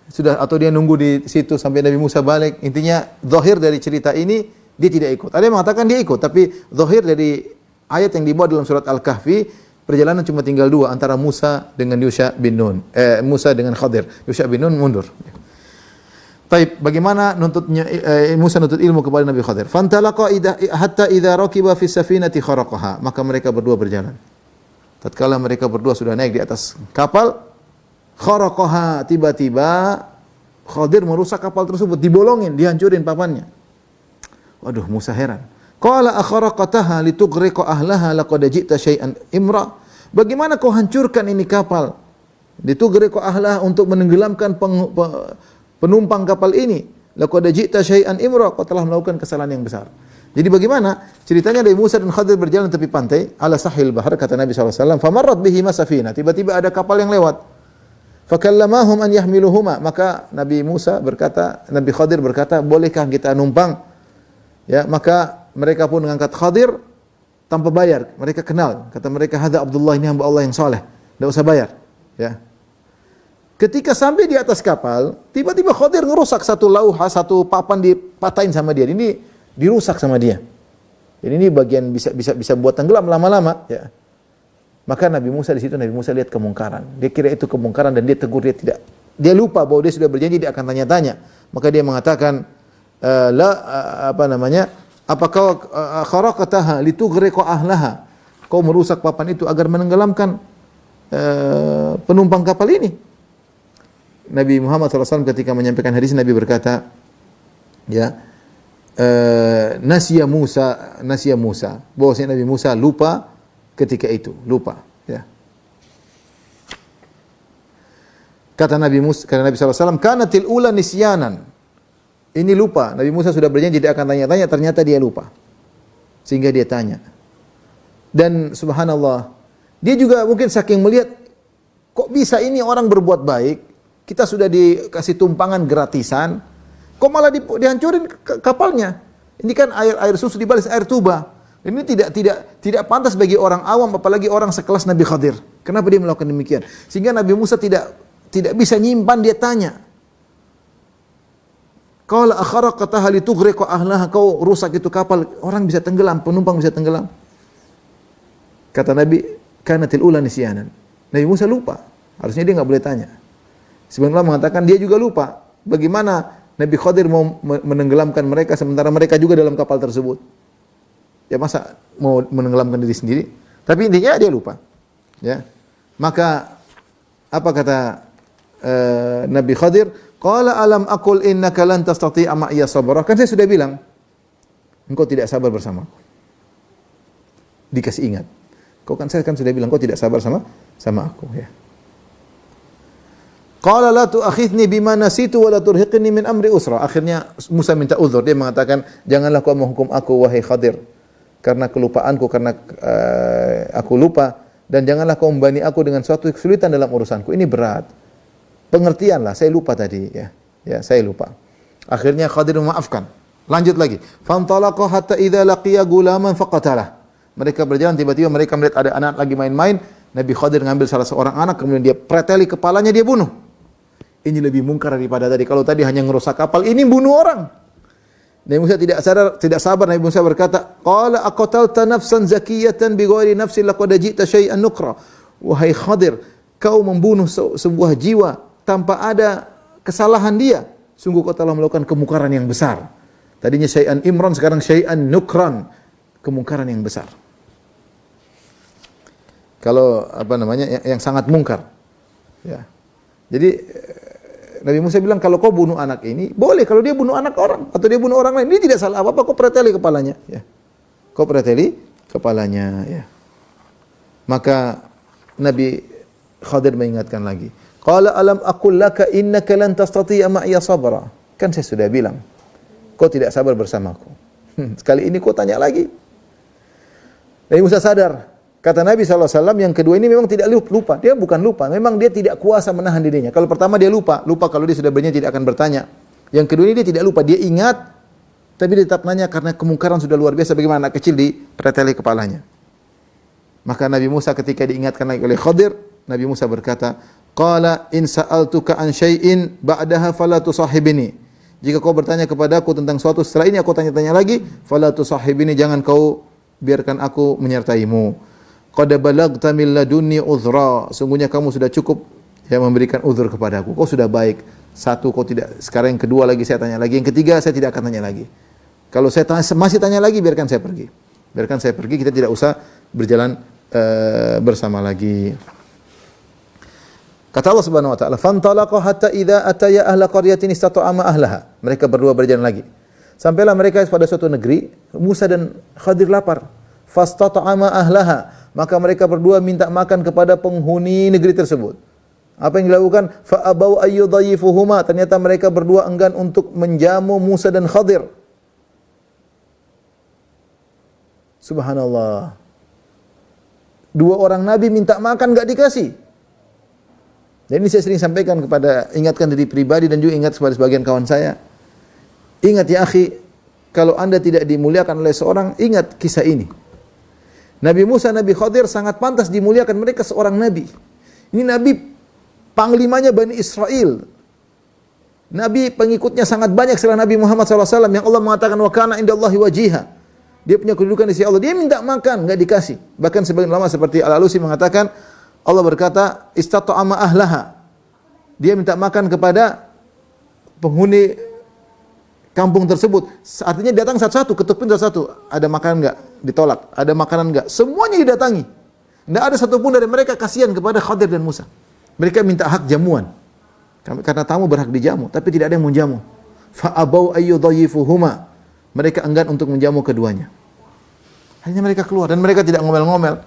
B: Sudah, atau dia nunggu di situ sampai Nabi Musa balik. Intinya zahir dari cerita ini dia tidak ikut. Ada yang mengatakan dia ikut, tapi zahir dari ayat yang dibawa dalam surat Al-Kahfi, perjalanan cuma tinggal 2 antara Musa dengan Yusha bin Nun. Musa dengan Khadir. Yusha bin Nun mundur. Taib, bagaimana Musa nuntut ilmu kepada Nabi Khadir? Fantalaqa hatta idza raqiba fi safinati kharaqaha. Maka mereka berdua berjalan. Tatkala mereka berdua sudah naik di atas kapal, kharaqaha, tiba-tiba Khadir merusak kapal tersebut, dibolongin, dihancurin papannya. Waduh, Musa heran. Qala akharaqataha litughriqa ahlaha laqad ji'ta syai'an imra. Bagaimana kau hancurkan ini kapal? Litughriqa ahlaha, untuk menenggelamkan penumpang kapal ini. Laqad ji'ta syai'an imra, kau telah melakukan kesalahan yang besar. Jadi bagaimana? Ceritanya dari Musa dan Khadir berjalan tepi pantai, ala sahil bahar, kata Nabi SAW, famarrat bihima safina. Tiba-tiba ada kapal yang lewat. Fakallamahum an yahmiluhuma. Maka Nabi Khadir berkata, bolehkah kita numpang? Ya, maka mereka pun mengangkat Khadir tanpa bayar. Mereka kenal. Kata mereka, hadza Abdullah, ini hamba Allah yang saleh. Tidak usah bayar. Ya. Ketika sampai di atas kapal, tiba-tiba Khadir ngerusak satu lauha, satu papan dipatahin sama dia. Ini dirusak sama dia. Jadi ini bagian bisa buat tenggelam lama-lama. Ya. Maka Nabi Musa lihat kemungkaran. Dia kira itu kemungkaran dan dia tegur, dia lupa bahwa dia sudah berjanji dia akan tanya-tanya. Maka dia mengatakan, apakah kharaqataha litughriqa ahlaha, kau merusak papan itu agar menenggelamkan penumpang kapal ini. Nabi Muhammad SAW ketika menyampaikan hadis, Nabi berkata, ya, nasiya Musa, bahwasanya Nabi Musa lupa ketika itu, lupa, ya. Kata Nabi SAW, kanatil ula nisyanan. Ini lupa. Nabi Musa sudah berjanji dia akan tanya-tanya, ternyata dia lupa. Sehingga dia tanya. Dan subhanallah, dia juga mungkin saking melihat, kok bisa ini orang berbuat baik, kita sudah dikasih tumpangan gratisan, kok malah dihancurin kapalnya. Ini kan air susu dibalas air tuba. Ini tidak pantas bagi orang awam, apalagi orang sekelas Nabi Khadir. Kenapa dia melakukan demikian? Sehingga Nabi Musa tidak bisa nyimpan, dia tanya. Qala akharaqataha litughriqa ahlaha, kau rusak itu kapal, orang bisa tenggelam, penumpang bisa tenggelam. Kata Nabi, kanatil ula nisyanan. Nabi Musa lupa. Harusnya dia enggak boleh tanya. Sebenarnya mengatakan dia juga lupa. Bagaimana Nabi Khadir mau menenggelamkan mereka sementara mereka juga dalam kapal tersebut? Ya masa mau menenggelamkan diri sendiri? Tapi intinya dia lupa. Ya. Maka apa kata Nabi Khadir? Qala alam aqul innaka lan tastati'a ma'iya sabra. Kan saya sudah bilang, engkau tidak sabar bersamaku. Dikasih ingat. Saya kan sudah bilang kau tidak sabar sama aku, ya. Qala la tu'akhidhni bima nasitu wa la turhiqni min amri usra. Akhirnya Musa minta uzur. Dia mengatakan, janganlah kau menghukum aku wahai Khadir karena kelupaanku, karena aku lupa, dan janganlah kau membani aku dengan suatu kesulitan dalam urusanku. Ini berat. Pengertianlah, saya lupa tadi, ya. Ya, saya lupa. Akhirnya Khadir memaafkan. Lanjut lagi. Fantalaqa hatta idza laqiya gulaman faqatalah. Mereka berjalan, tiba-tiba mereka melihat ada anak lagi main-main. Nabi Khadir ngambil salah seorang anak, kemudian dia preteli kepalanya, dia bunuh. Ini lebih mungkar daripada tadi. Kalau tadi hanya ngerusak kapal, ini bunuh orang. Nabi Musa tidak sabar. Nabi Musa berkata, qala aqatalta nafsan zakiyatan bighairi nafsin laqad ji'ta syai'an nukra. Wahai Khadir, kau membunuh sebuah jiwa tanpa ada kesalahan dia. Sungguh kau telah melakukan kemungkaran yang besar. Tadinya syai'an imran, sekarang syai'an nukran. Kemungkaran yang besar. Kalau apa namanya yang sangat mungkar. Ya. Jadi Nabi Musa bilang kalau kau bunuh anak ini, boleh kalau dia bunuh anak orang atau dia bunuh orang lain, dia tidak salah apa-apa, kau preteli kepalanya, ya. Kau preteli kepalanya, ya. Maka Nabi Khadir mengingatkan lagi. Qala alam aqul laka innaka lan tastati'a ma'iya sabra. Kan saya sudah bilang, kau tidak sabar bersamaku. Sekali ini kau tanya lagi. Nabi Musa sadar. Kata Nabi SAW, yang kedua ini memang tidak lupa. Dia bukan lupa, memang dia tidak kuasa menahan dirinya. Kalau pertama dia lupa kalau dia sudah berjanji tidak akan bertanya. Yang kedua ini dia tidak lupa, dia ingat, tapi dia tetap nanya karena kemungkaran sudah luar biasa bagaimana anak kecil dipreteli kepalanya. Maka Nabi Musa ketika diingatkan lagi oleh Khadir, Nabi Musa berkata, Qala in sa'altuka an syai'in ba'daha fala tusahibini. Jika kau bertanya kepadaku tentang suatu setelah ini aku tanya-tanya lagi, fala tusahibini, jangan kau biarkan aku menyertaimu. Qad balagta min ladunni uzra. Sungguhnya kamu sudah cukup memberikan uzur kepadaku. Kau sudah baik. Satu, kau tidak. Sekarang yang kedua lagi saya tanya lagi. Yang ketiga saya tidak akan tanya lagi. Kalau saya masih tanya lagi, biarkan saya pergi. Biarkan saya pergi, kita tidak usah berjalan bersama lagi. Kata Allah Subhanahu wa taala, "Fantalaqa hatta idza ataya ahla qaryatin istata'ama ahlaha." Mereka berdua berjalan lagi. Sampailah mereka pada suatu negeri, Musa dan Khadir lapar. Fastata'ama ahlaha. Maka mereka berdua minta makan kepada penghuni negeri tersebut. Apa yang dilakukan? Fa abau ayyudhayifuhuma. Ternyata mereka berdua enggan untuk menjamu Musa dan Khadir. Subhanallah. Dua orang nabi minta makan enggak dikasih. Dan ini saya sering sampaikan ingatkan diri pribadi dan juga ingat kepada sebagian kawan saya. Ingat ya akhi, kalau Anda tidak dimuliakan oleh seorang, ingat kisah ini. Nabi Musa, Nabi Khadir sangat pantas dimuliakan, mereka seorang nabi. Ini nabi panglimanya Bani Israel. Nabi pengikutnya sangat banyak setelah Nabi Muhammad SAW yang Allah mengatakan wa kana indallahi wajiha. Dia punya kedudukan di sisi Allah. Dia minta makan, enggak dikasih. Bahkan sebagian ulama seperti Al-Alusi mengatakan Allah berkata istata'ama ahlaha. Dia minta makan kepada penghuni kampung tersebut. Artinya datang satu-satu, ketuk pintu satu. Ada makanan enggak? Ditolak. Ada makanan enggak? Semuanya didatangi. Tidak ada satupun dari mereka kasihan kepada Khadir dan Musa. Mereka minta hak jamuan. Karena tamu berhak dijamu, tapi tidak ada yang menjamu. Fa abau ayyudhayifuhuma. Mereka enggan untuk menjamu keduanya. Hanya mereka keluar dan mereka tidak ngomel-ngomel.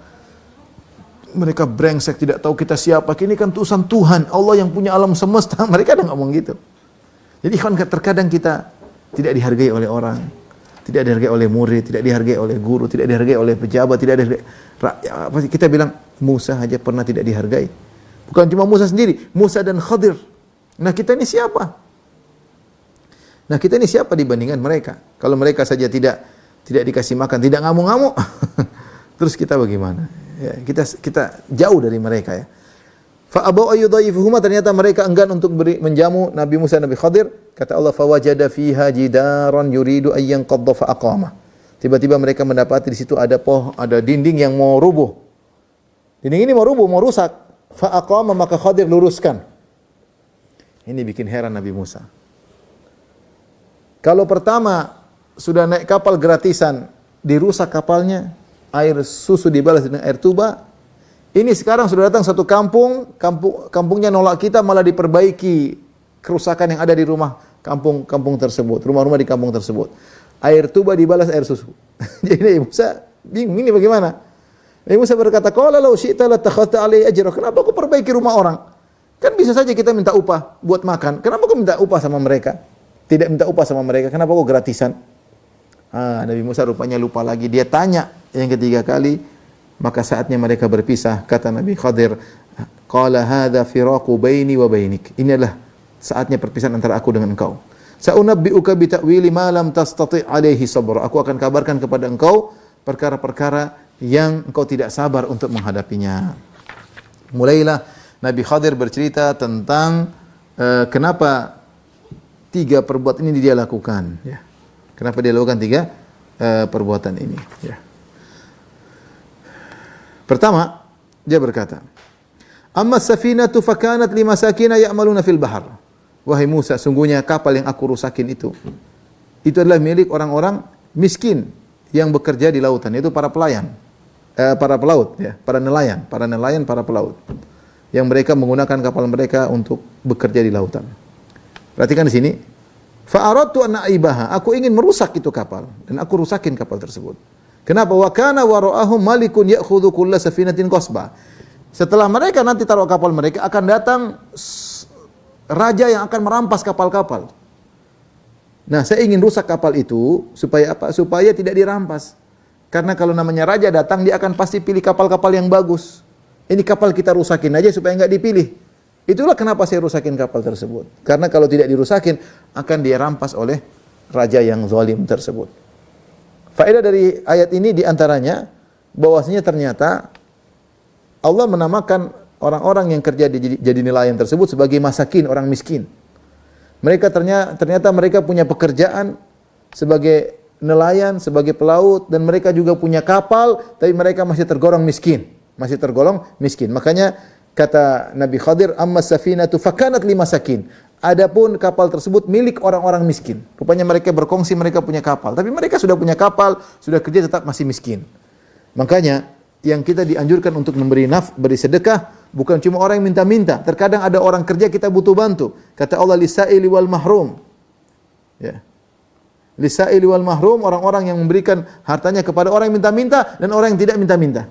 B: Mereka brengsek, tidak tahu kita siapa. Ini kan utusan Tuhan, Allah yang punya alam semesta. Mereka ada ngomong gitu. Jadi terkadang kita tidak dihargai oleh orang, tidak dihargai oleh murid, tidak dihargai oleh guru, tidak dihargai oleh pejabat, tidak dihargai. Kita bilang Musa saja pernah tidak dihargai. Bukan cuma Musa sendiri, Musa dan Khadir. Nah kita ini siapa? Nah kita ini siapa dibandingkan mereka? Kalau mereka saja tidak dikasih makan, tidak ngamuk-ngamuk, terus kita bagaimana? Ya, kita jauh dari mereka ya. Fa abau ayyudhayifuhuma, ternyata mereka enggan untuk menjamu Nabi Musa dan Nabi Khadir. Kata Allah, fa wajada fiha jidaran yuridu an yanqadha fa aqama. Tiba-tiba mereka mendapati di situ ada dinding yang mau rubuh. Dinding ini mau rubuh, mau rusak. Fa aqama, maka Khadir luruskan. Ini bikin heran Nabi Musa. Kalau pertama sudah naik kapal gratisan, dirusak kapalnya, air susu dibalas dengan air tuba. Ini sekarang sudah datang satu kampungnya nolak kita, malah diperbaiki kerusakan yang ada di rumah kampung tersebut, rumah-rumah di kampung tersebut. Air tuba dibalas air susu. Jadi Nabi Musa bingung, ini bagaimana? Nabi Musa berkata, "Qala law syi'ta latakhadhta 'alaihi ajra." Kenapa kau perbaiki rumah orang? Kan bisa saja kita minta upah buat makan. Kenapa kau minta upah sama mereka? Tidak minta upah sama mereka. Kenapa kau gratisan? Nabi Musa rupanya lupa lagi. Dia tanya yang ketiga kali, maka saatnya mereka berpisah. Kata Nabi Khadir, "Qala hadza firaqu baini wa bainik." Ini adalah saatnya perpisahan antara aku dengan engkau. Sa'unabbi'uka bi ta'wili ma lam tastati' alaihi sabra. Aku akan kabarkan kepada engkau perkara-perkara yang engkau tidak sabar untuk menghadapinya. Mulailah Nabi Khadir bercerita tentang kenapa 3 perbuatan ini dia lakukan, ya. Kenapa dia lakukan 3 perbuatan ini, ya. Pertama, dia berkata, "Amma safinatu fakanat limasakina ya'maluna fil bahr." Wahai Musa, sungguhnya kapal yang aku rusakin itu adalah milik orang-orang miskin yang bekerja di lautan, yaitu para pelayan. para pelaut, ya, para nelayan, para pelaut, yang mereka menggunakan kapal mereka untuk bekerja di lautan. Perhatikan di sini, fa'aradtu an aibaha, aku ingin merusak itu kapal dan aku rusakin kapal tersebut. Kenapa? Wa kana wara'ahum malikun ya'khudhu kulla safinatin qasba. Setelah mereka nanti taruh kapal mereka, akan datang raja yang akan merampas kapal-kapal. Nah, saya ingin rusak kapal itu supaya apa? Supaya tidak dirampas. Karena kalau namanya raja datang, dia akan pasti pilih kapal-kapal yang bagus. Ini kapal kita rusakin aja supaya enggak dipilih. Itulah kenapa saya rusakin kapal tersebut. Karena kalau tidak dirusakin, akan dia rampas oleh raja yang zalim tersebut. Faedah dari ayat ini diantaranya, bahwasanya ternyata Allah menamakan orang-orang yang kerja jadi nelayan tersebut sebagai masakin, orang miskin. Mereka ternyata mereka punya pekerjaan sebagai nelayan, sebagai pelaut, dan mereka juga punya kapal, tapi mereka masih tergolong miskin. Makanya kata Nabi Khadir, amma safinatu fakanat limasakin. Adapun kapal tersebut milik orang-orang miskin. Rupanya mereka berkongsi, mereka punya kapal, tapi mereka sudah punya kapal, sudah kerja, tetap masih miskin. Makanya yang kita dianjurkan untuk memberi beri sedekah bukan cuma orang yang minta-minta. Terkadang ada orang kerja kita butuh bantu. Kata Allah, lisaili wal mahrum. Ya. Lisaili wal mahrum, orang-orang yang memberikan hartanya kepada orang yang minta-minta dan orang yang tidak minta-minta.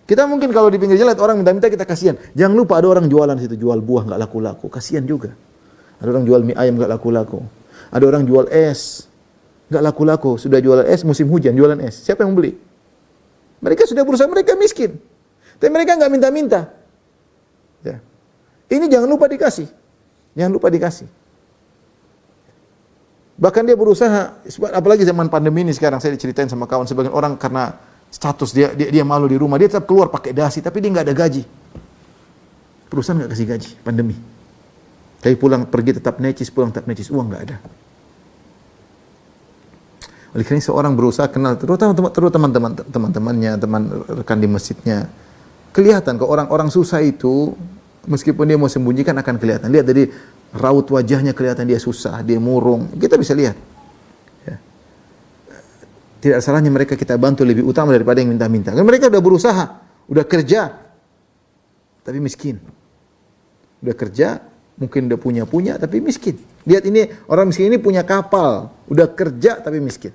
B: Kita mungkin kalau di pinggir jalan orang minta-minta, kita kasihan. Jangan lupa ada orang jualan situ, jual buah enggak laku-laku, kasihan juga. Ada orang jual mie ayam enggak laku-laku. Ada orang jual es enggak laku-laku, sudah jual es musim hujan, jualan es. Siapa yang beli? Mereka sudah berusaha, mereka miskin. Tapi mereka enggak minta-minta. Ya. Ini jangan lupa dikasih. Jangan lupa dikasih. Bahkan dia berusaha, apalagi zaman pandemi ini sekarang, saya diceritain sama kawan, sebagian orang karena status dia malu di rumah, dia tetap keluar pakai dasi, tapi dia enggak ada gaji. Perusahaan enggak kasih gaji, pandemi. Tapi pulang pergi tetap necis, pulang tetap necis, uang enggak ada. Oleh karena seorang berusaha kenal terutama teman-temannya, teman rekan di masjidnya. Kelihatan ke orang-orang susah itu, meskipun dia mau sembunyikan akan kelihatan. Lihat dari raut wajahnya kelihatan dia susah, dia murung. Kita bisa lihat. Ya. Tidak salahnya mereka kita bantu lebih utama daripada yang minta-minta. Karena mereka sudah berusaha, sudah kerja, tapi miskin. Sudah kerja, mungkin udah punya, tapi miskin. Lihat ini, orang miskin ini punya kapal, udah kerja tapi miskin.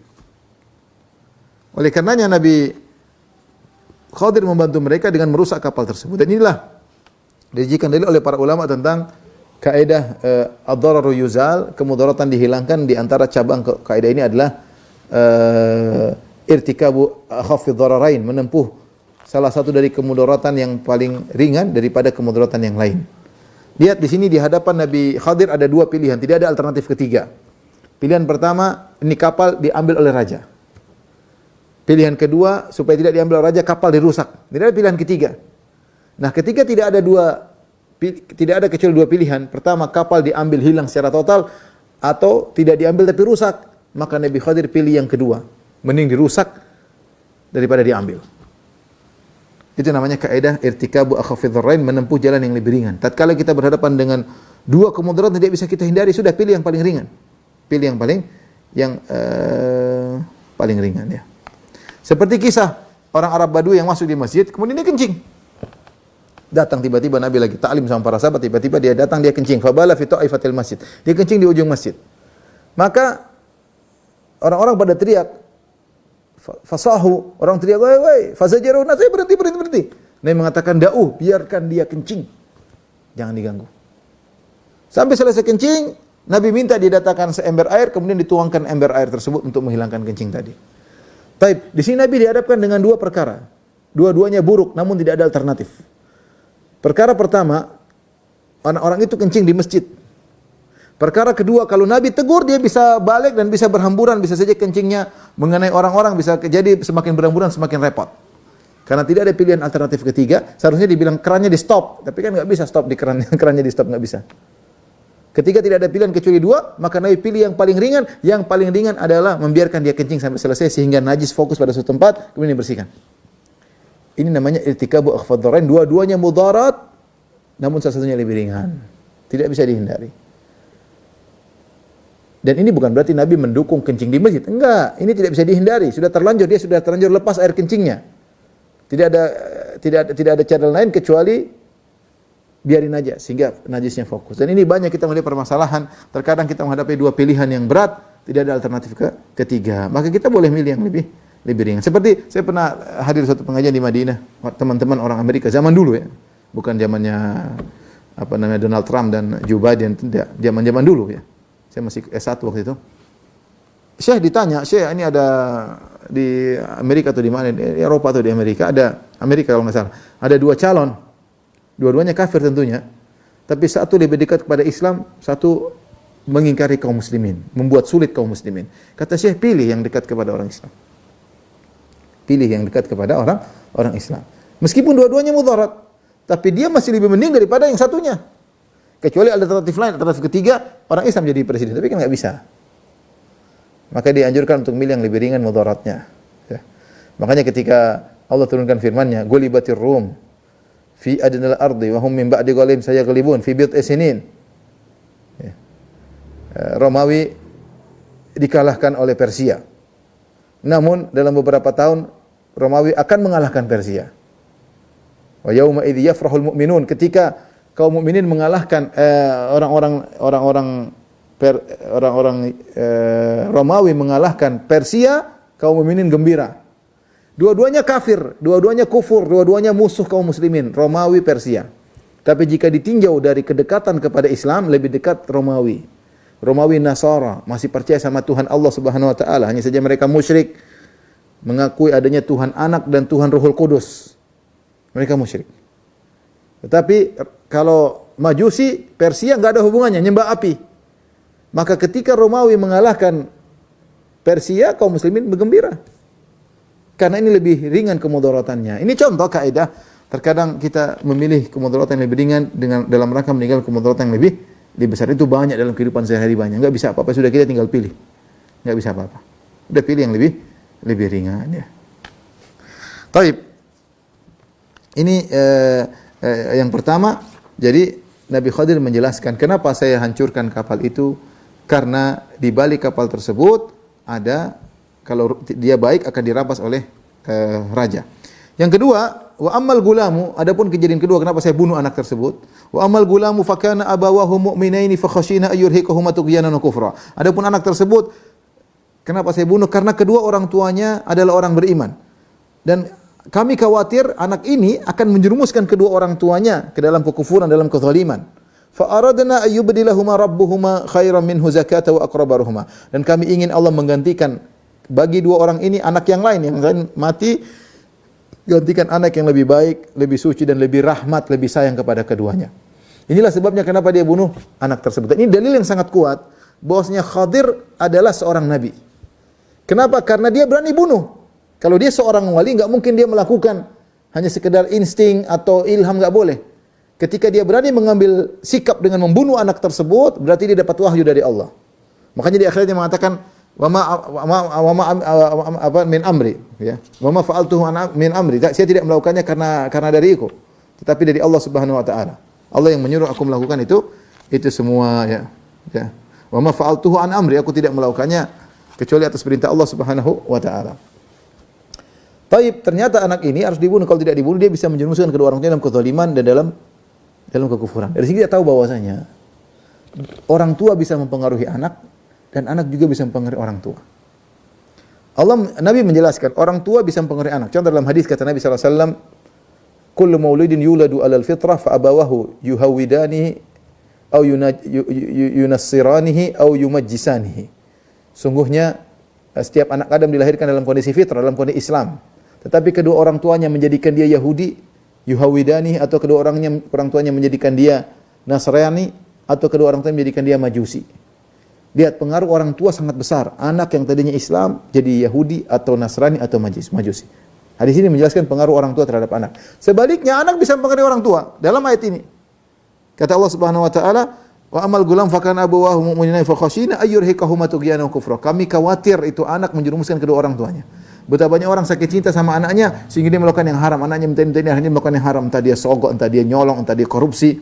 B: Oleh karenanya Nabi Khadir membantu mereka dengan merusak kapal tersebut. Dan inilah dijikan dalil oleh para ulama tentang kaidah ad-dararu yuzal, kemudaratan dihilangkan. Di antara cabang kaidah ini adalah irtikabu akhaffi dhararain, menempuh salah satu dari kemudaratan yang paling ringan daripada kemudaratan yang lain. Lihat di sini di hadapan Nabi Khadir ada dua pilihan, tidak ada alternatif ketiga. Pilihan pertama, ini kapal diambil oleh raja. Pilihan kedua, supaya tidak diambil oleh raja, kapal dirusak. Tidak ada pilihan ketiga. Nah, ketika tidak ada kecuali dua pilihan. Pertama, kapal diambil hilang secara total, atau tidak diambil tapi rusak. Maka Nabi Khadir pilih yang kedua. Mending dirusak daripada diambil. Itu namanya kaidah irtikabu akhaffi dharrain, menempuh jalan yang lebih ringan. Tatkala kita berhadapan dengan dua kemudaratan tidak bisa kita hindari, sudah pilih yang paling ringan. Pilih yang paling ringan ya. Seperti kisah orang Arab Badui yang masuk di masjid, kemudian dia kencing. Datang tiba-tiba Nabi lagi ta'lim sama para sahabat, tiba-tiba dia datang, dia kencing. Fabala fi ta'ifatil masjid. Dia kencing di ujung masjid. Maka orang-orang pada teriak, fasahu, orang teriak, woi, fazajaru, saya berhenti. Nabi mengatakan, biarkan dia kencing. Jangan diganggu. Sampai selesai kencing, Nabi minta didatangkan seember air, kemudian dituangkan ember air tersebut untuk menghilangkan kencing tadi. Taib, di sini Nabi dihadapkan dengan dua perkara. Dua-duanya buruk, namun tidak ada alternatif. Perkara pertama, orang-orang itu kencing di masjid. Perkara kedua, kalau Nabi tegur, dia bisa balik dan bisa berhamburan, bisa saja kencingnya mengenai orang-orang, bisa jadi semakin berhamburan, semakin repot. Karena tidak ada pilihan alternatif ketiga, seharusnya dibilang kerannya di stop, tapi kan nggak bisa stop di kerannya di stop, nggak bisa. Ketika tidak ada pilihan kecuali dua, maka Nabi pilih yang paling ringan. Yang paling ringan adalah membiarkan dia kencing sampai selesai sehingga najis fokus pada suatu tempat, kemudian dibersihkan. Ini namanya irtikabu akhfad dharrain. Dua-duanya mudarat, namun salah satunya lebih ringan. Tidak bisa dihindari. Dan ini bukan berarti Nabi mendukung kencing di masjid. Enggak, ini tidak bisa dihindari. Dia sudah terlanjur lepas air kencingnya. Tidak ada cara lain kecuali biarin aja sehingga najisnya fokus. Dan ini banyak kita melihat permasalahan. Terkadang kita menghadapi dua pilihan yang berat, tidak ada alternatif ketiga. Maka kita boleh milih yang lebih ringan. Seperti saya pernah hadir suatu pengajian di Madinah, teman-teman orang Amerika zaman dulu ya. Bukan zamannya Donald Trump dan Joe Biden, tidak, zaman dulu ya. Saya masih S1 waktu itu. Syekh ditanya, "Syekh, ini ada di Amerika atau di mana? Di Eropa atau di Amerika? Ada Amerika kalau nggak salah. Ada dua calon. Dua-duanya kafir tentunya. Tapi satu lebih dekat kepada Islam, satu mengingkari kaum muslimin, membuat sulit kaum muslimin." Kata Syekh, pilih yang dekat kepada orang Islam. Pilih yang dekat kepada orang Islam. Meskipun dua-duanya mudarat, tapi dia masih lebih mending daripada yang satunya. Kecuali alternatif lain, alternatif ketiga, orang Islam jadi presiden, tapi kan nggak bisa. Maka dianjurkan untuk milih yang lebih ringan mudaratnya. Ya. Makanya ketika Allah turunkan firman-Nya, "Gulibatir Rum fi adnal ardi wa hum min ba'di ghalibihim sayaghlibun fi bid'i sinin." Ya. Romawi dikalahkan oleh Persia. Namun dalam beberapa tahun Romawi akan mengalahkan Persia. Wa yauma idz yafrahul mu'minun, ketika kaum mukminin mengalahkan orang-orang Romawi mengalahkan Persia, kaum mukminin gembira. Dua-duanya kafir, dua-duanya kufur, dua-duanya musuh kaum muslimin, Romawi, Persia. Tapi jika ditinjau dari kedekatan kepada Islam, lebih dekat Romawi. Romawi Nasara, masih percaya sama Tuhan Allah Subhanahu wa taala, hanya saja mereka musyrik, mengakui adanya Tuhan Anak dan Tuhan Ruhul Kudus. Mereka musyrik. Tetapi kalau Majusi, Persia enggak ada hubungannya, nyembah api. Maka ketika Romawi mengalahkan Persia, kaum muslimin bergembira. Karena ini lebih ringan kemudaratannya. Ini contoh kaidah, terkadang kita memilih kemudaratan yang lebih ringan dalam rangka meninggal kemudaratan yang lebih besar. Itu banyak dalam kehidupan sehari-hari, banyak. Enggak bisa apa-apa, sudah kita tinggal pilih. Enggak bisa apa-apa. Udah pilih yang lebih ringan ya. Taib. Ini yang pertama, jadi Nabi Khadir menjelaskan kenapa saya hancurkan kapal itu, karena di balik kapal tersebut ada, kalau dia baik akan dirampas oleh raja. Yang kedua, wa ammal gulamu, adapun kejadian kedua kenapa saya bunuh anak tersebut, wa ammal gulamu fakana abawahu mu'minaini fakhashina ayyurhiqahuma tughyanan wa kufra. Adapun anak tersebut kenapa saya bunuh, karena kedua orang tuanya adalah orang beriman. Dan kami khawatir anak ini akan menjerumuskan kedua orang tuanya ke dalam kekufuran, dalam kezaliman. Fa aradna ayyubdilahuma rabbuhuma khairan minhu zakata wa aqrabaruhuma. Dan kami ingin Allah menggantikan bagi dua orang ini anak yang lain mati, gantikan anak yang lebih baik, lebih suci dan lebih rahmat, lebih sayang kepada keduanya. Inilah sebabnya kenapa dia bunuh anak tersebut. Dan ini dalil yang sangat kuat bahwasanya Khadir adalah seorang nabi. Kenapa? Karena dia berani bunuh. Kalau dia seorang wali, enggak mungkin dia melakukan hanya sekedar insting atau ilham, enggak boleh. Ketika dia berani mengambil sikap dengan membunuh anak tersebut, berarti dia dapat wahyu dari Allah. Makanya di akhirat dia mengatakan min amri, ya. Wa ma fa'altuhu min amri. Saya tidak melakukannya karena dariku, tetapi dari Allah Subhanahu wa taala. Allah yang menyuruh aku melakukan itu semua, ya. Ya. Wa ma fa'altuhu an amri, aku tidak melakukannya kecuali atas perintah Allah Subhanahu wa taala. Taib, ternyata anak ini harus dibunuh. Kalau tidak dibunuh, dia bisa menjerumuskan kedua orang tua dalam kezaliman dan dalam kekufuran. Dari sini kita tahu bahwasanya orang tua bisa mempengaruhi anak dan anak juga bisa mempengaruhi orang tua. Nabi menjelaskan orang tua bisa mempengaruhi anak. Contoh dalam hadis kata Nabi sallallahu alaihi wasallam, "Kullu maulidin yuladu 'alal fitrah fa abawahu yuhawidanihi aw yunassiranihi aw yumajjisanihi." Sungguhnya setiap anak Adam dilahirkan dalam kondisi fitrah, dalam kondisi Islam. Tetapi kedua orang tuanya menjadikan dia Yahudi, yuhawidani, atau kedua orang tuanya menjadikan dia Nasrani, atau kedua orang tuanya menjadikan dia Majusi. Lihat, pengaruh orang tua sangat besar. Anak yang tadinya Islam jadi Yahudi atau Nasrani atau Majusi. Hadis ini menjelaskan pengaruh orang tua terhadap anak. Sebaliknya anak bisa mempengaruhi orang tua dalam ayat ini. Kata Allah Subhanahu wa taala, wa amal gulam fakana abawahu mu'minina fakhashina ayyurhiqahuma tughyanan kufra. Kami khawatir itu anak menjerumuskan kedua orang tuanya. Betapa banyak orang sakit cinta sama anaknya sehingga dia melakukan yang haram. Anaknya minta-minta akhirnya melakukan yang haram. Entah dia sogok, entah dia nyolong, entah dia korupsi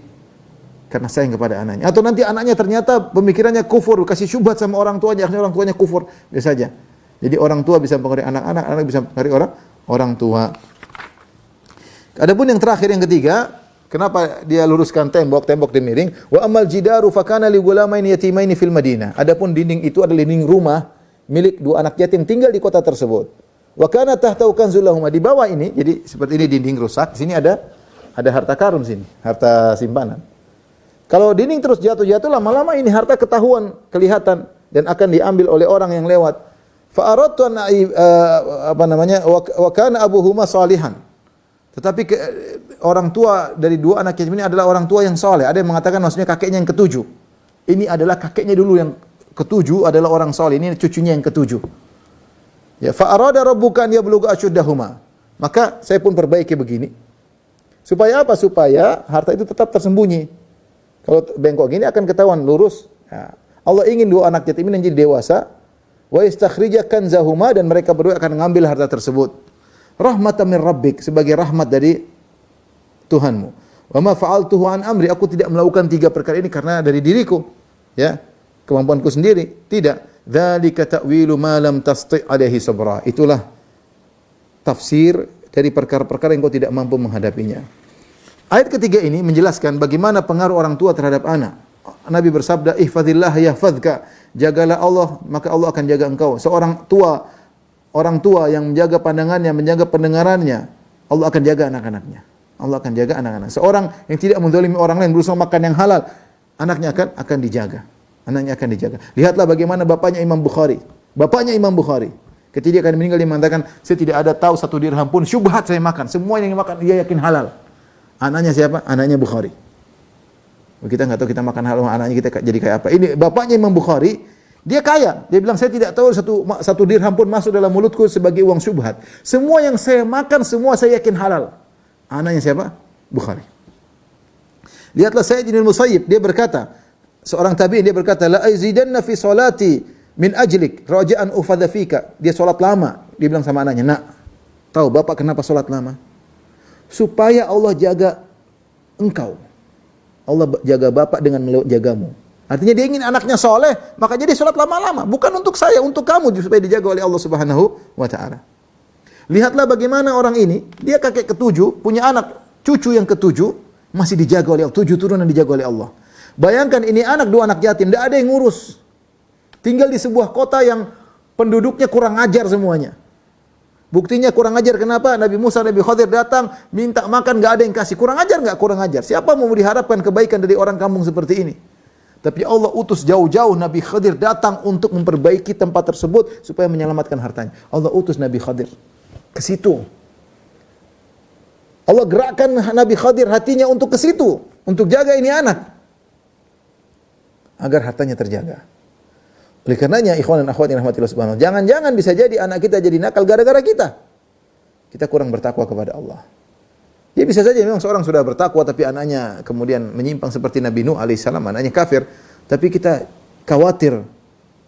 B: karena sayang kepada anaknya. Atau nanti anaknya ternyata pemikirannya kufur, kasih syubhat sama orang tuanya, akhirnya orang tuanya kufur. Biasa saja. Jadi orang tua bisa mempengaruhi anak-anak, anak bisa mempengaruhi orang tua. Adapun yang terakhir yang ketiga, kenapa dia luruskan tembok dia miring? Wa amal jidaru fakana li gulamaini yatimaini fil Madinah. Adapun dinding itu adalah dinding rumah milik dua anak yatim tinggal di kota tersebut. Wa kana tahtahu kanzul lahum. Di bawah ini, jadi seperti ini dinding rusak, di sini ada harta karun sini, harta simpanan. Kalau dinding terus jatuh lama-lama ini harta ketahuan, kelihatan dan akan diambil oleh orang yang lewat. Fa aradtu an wa kana abuhuma salihan. Tetapi orang tua dari dua anak yatim ini adalah orang tua yang soleh. Ada yang mengatakan maksudnya kakeknya yang ketujuh. Ini adalah kakeknya dulu yang ketujuh adalah orang soleh. Ini cucunya yang ketujuh. Ya, fa arada rabbuka an yablugha ashuddahuma. Maka saya pun perbaiki begini. Supaya apa? Supaya harta itu tetap tersembunyi. Kalau bengkok gini akan ketahuan lurus. Ya. Allah ingin dua anak yatim ini menjadi dewasa. Wa yastakhrija kanzahuma, dan mereka berdua akan mengambil harta tersebut. Rahmatan min rabbik, sebagai rahmat dari Tuhanmu. Wa ma fa'altuhu an amri, aku tidak melakukan tiga perkara ini karena dari diriku, ya, kemampuanku sendiri. Tidak. Dzalika ta'wilu ma lam tasti' alaihi sabra. Itulah tafsir dari perkara-perkara yang kau tidak mampu menghadapinya. Ayat ketiga ini menjelaskan bagaimana pengaruh orang tua terhadap anak. Nabi bersabda, ihfazillah yahfazka. Jagalah Allah, maka Allah akan jaga engkau. Orang tua yang menjaga pandangannya, menjaga pendengarannya, Allah akan jaga anak-anaknya. Allah akan jaga anak-anak. Seorang yang tidak menzalimi orang lain, berusaha makan yang halal, anaknya akan dijaga. Anaknya akan dijaga. Lihatlah bagaimana bapaknya Imam Bukhari. Ketika dia akan meninggal, dia mengatakan, saya tidak ada tahu satu dirham pun syubhat saya makan. Semua yang makan dia yakin halal. Anaknya siapa? Anaknya Bukhari. Kita nggak tahu kita makan halal, anaknya kita jadi kayak apa. Ini bapaknya Imam Bukhari, dia kaya. Dia bilang, saya tidak tahu satu dirham pun masuk dalam mulutku sebagai uang syubhat. Semua yang saya makan, semua saya yakin halal. Anaknya siapa? Bukhari. Lihatlah Sa'id bin Musayyib, dia berkata, seorang tabi'in, dia berkata, la azidanna fi salati min ajlik raja'an ufadha fika. Dia salat lama. Dia bilang sama anaknya, nak, tahu bapak kenapa salat lama? Supaya Allah jaga engkau. Allah jaga bapak dengan menjagamu. Artinya dia ingin anaknya soleh, maka jadi sholat lama-lama. Bukan untuk saya, untuk kamu, supaya dijaga oleh Allah Subhanahu wa ta'ala. Lihatlah bagaimana orang ini, dia kakek ketujuh, punya anak, cucu yang ketujuh, masih dijaga oleh Allah. 7 turunan dijaga oleh Allah. Bayangkan ini anak, 2 anak yatim, tidak ada yang ngurus. Tinggal di sebuah kota yang penduduknya kurang ajar semuanya. Buktinya kurang ajar kenapa? Nabi Musa, Nabi Khadir datang, minta makan, gak ada yang kasih. Kurang ajar gak? Kurang ajar. Siapa mau diharapkan kebaikan dari orang kampung seperti ini? Tapi Allah utus jauh-jauh Nabi Khadir datang untuk memperbaiki tempat tersebut supaya menyelamatkan hartanya. Allah utus Nabi Khadir ke situ. Allah gerakkan Nabi Khadir hatinya untuk ke situ, untuk jaga ini anak, agar hartanya terjaga. Oleh karenanya, ikhwan dan akhwat yang rahmatillah subhanahu, jangan-jangan bisa jadi anak kita jadi nakal gara-gara kita. Kita kurang bertakwa kepada Allah. Ya bisa saja memang seorang sudah bertakwa tapi anaknya kemudian menyimpang seperti Nabi Nuh alaihissalam, anaknya kafir. Tapi kita khawatir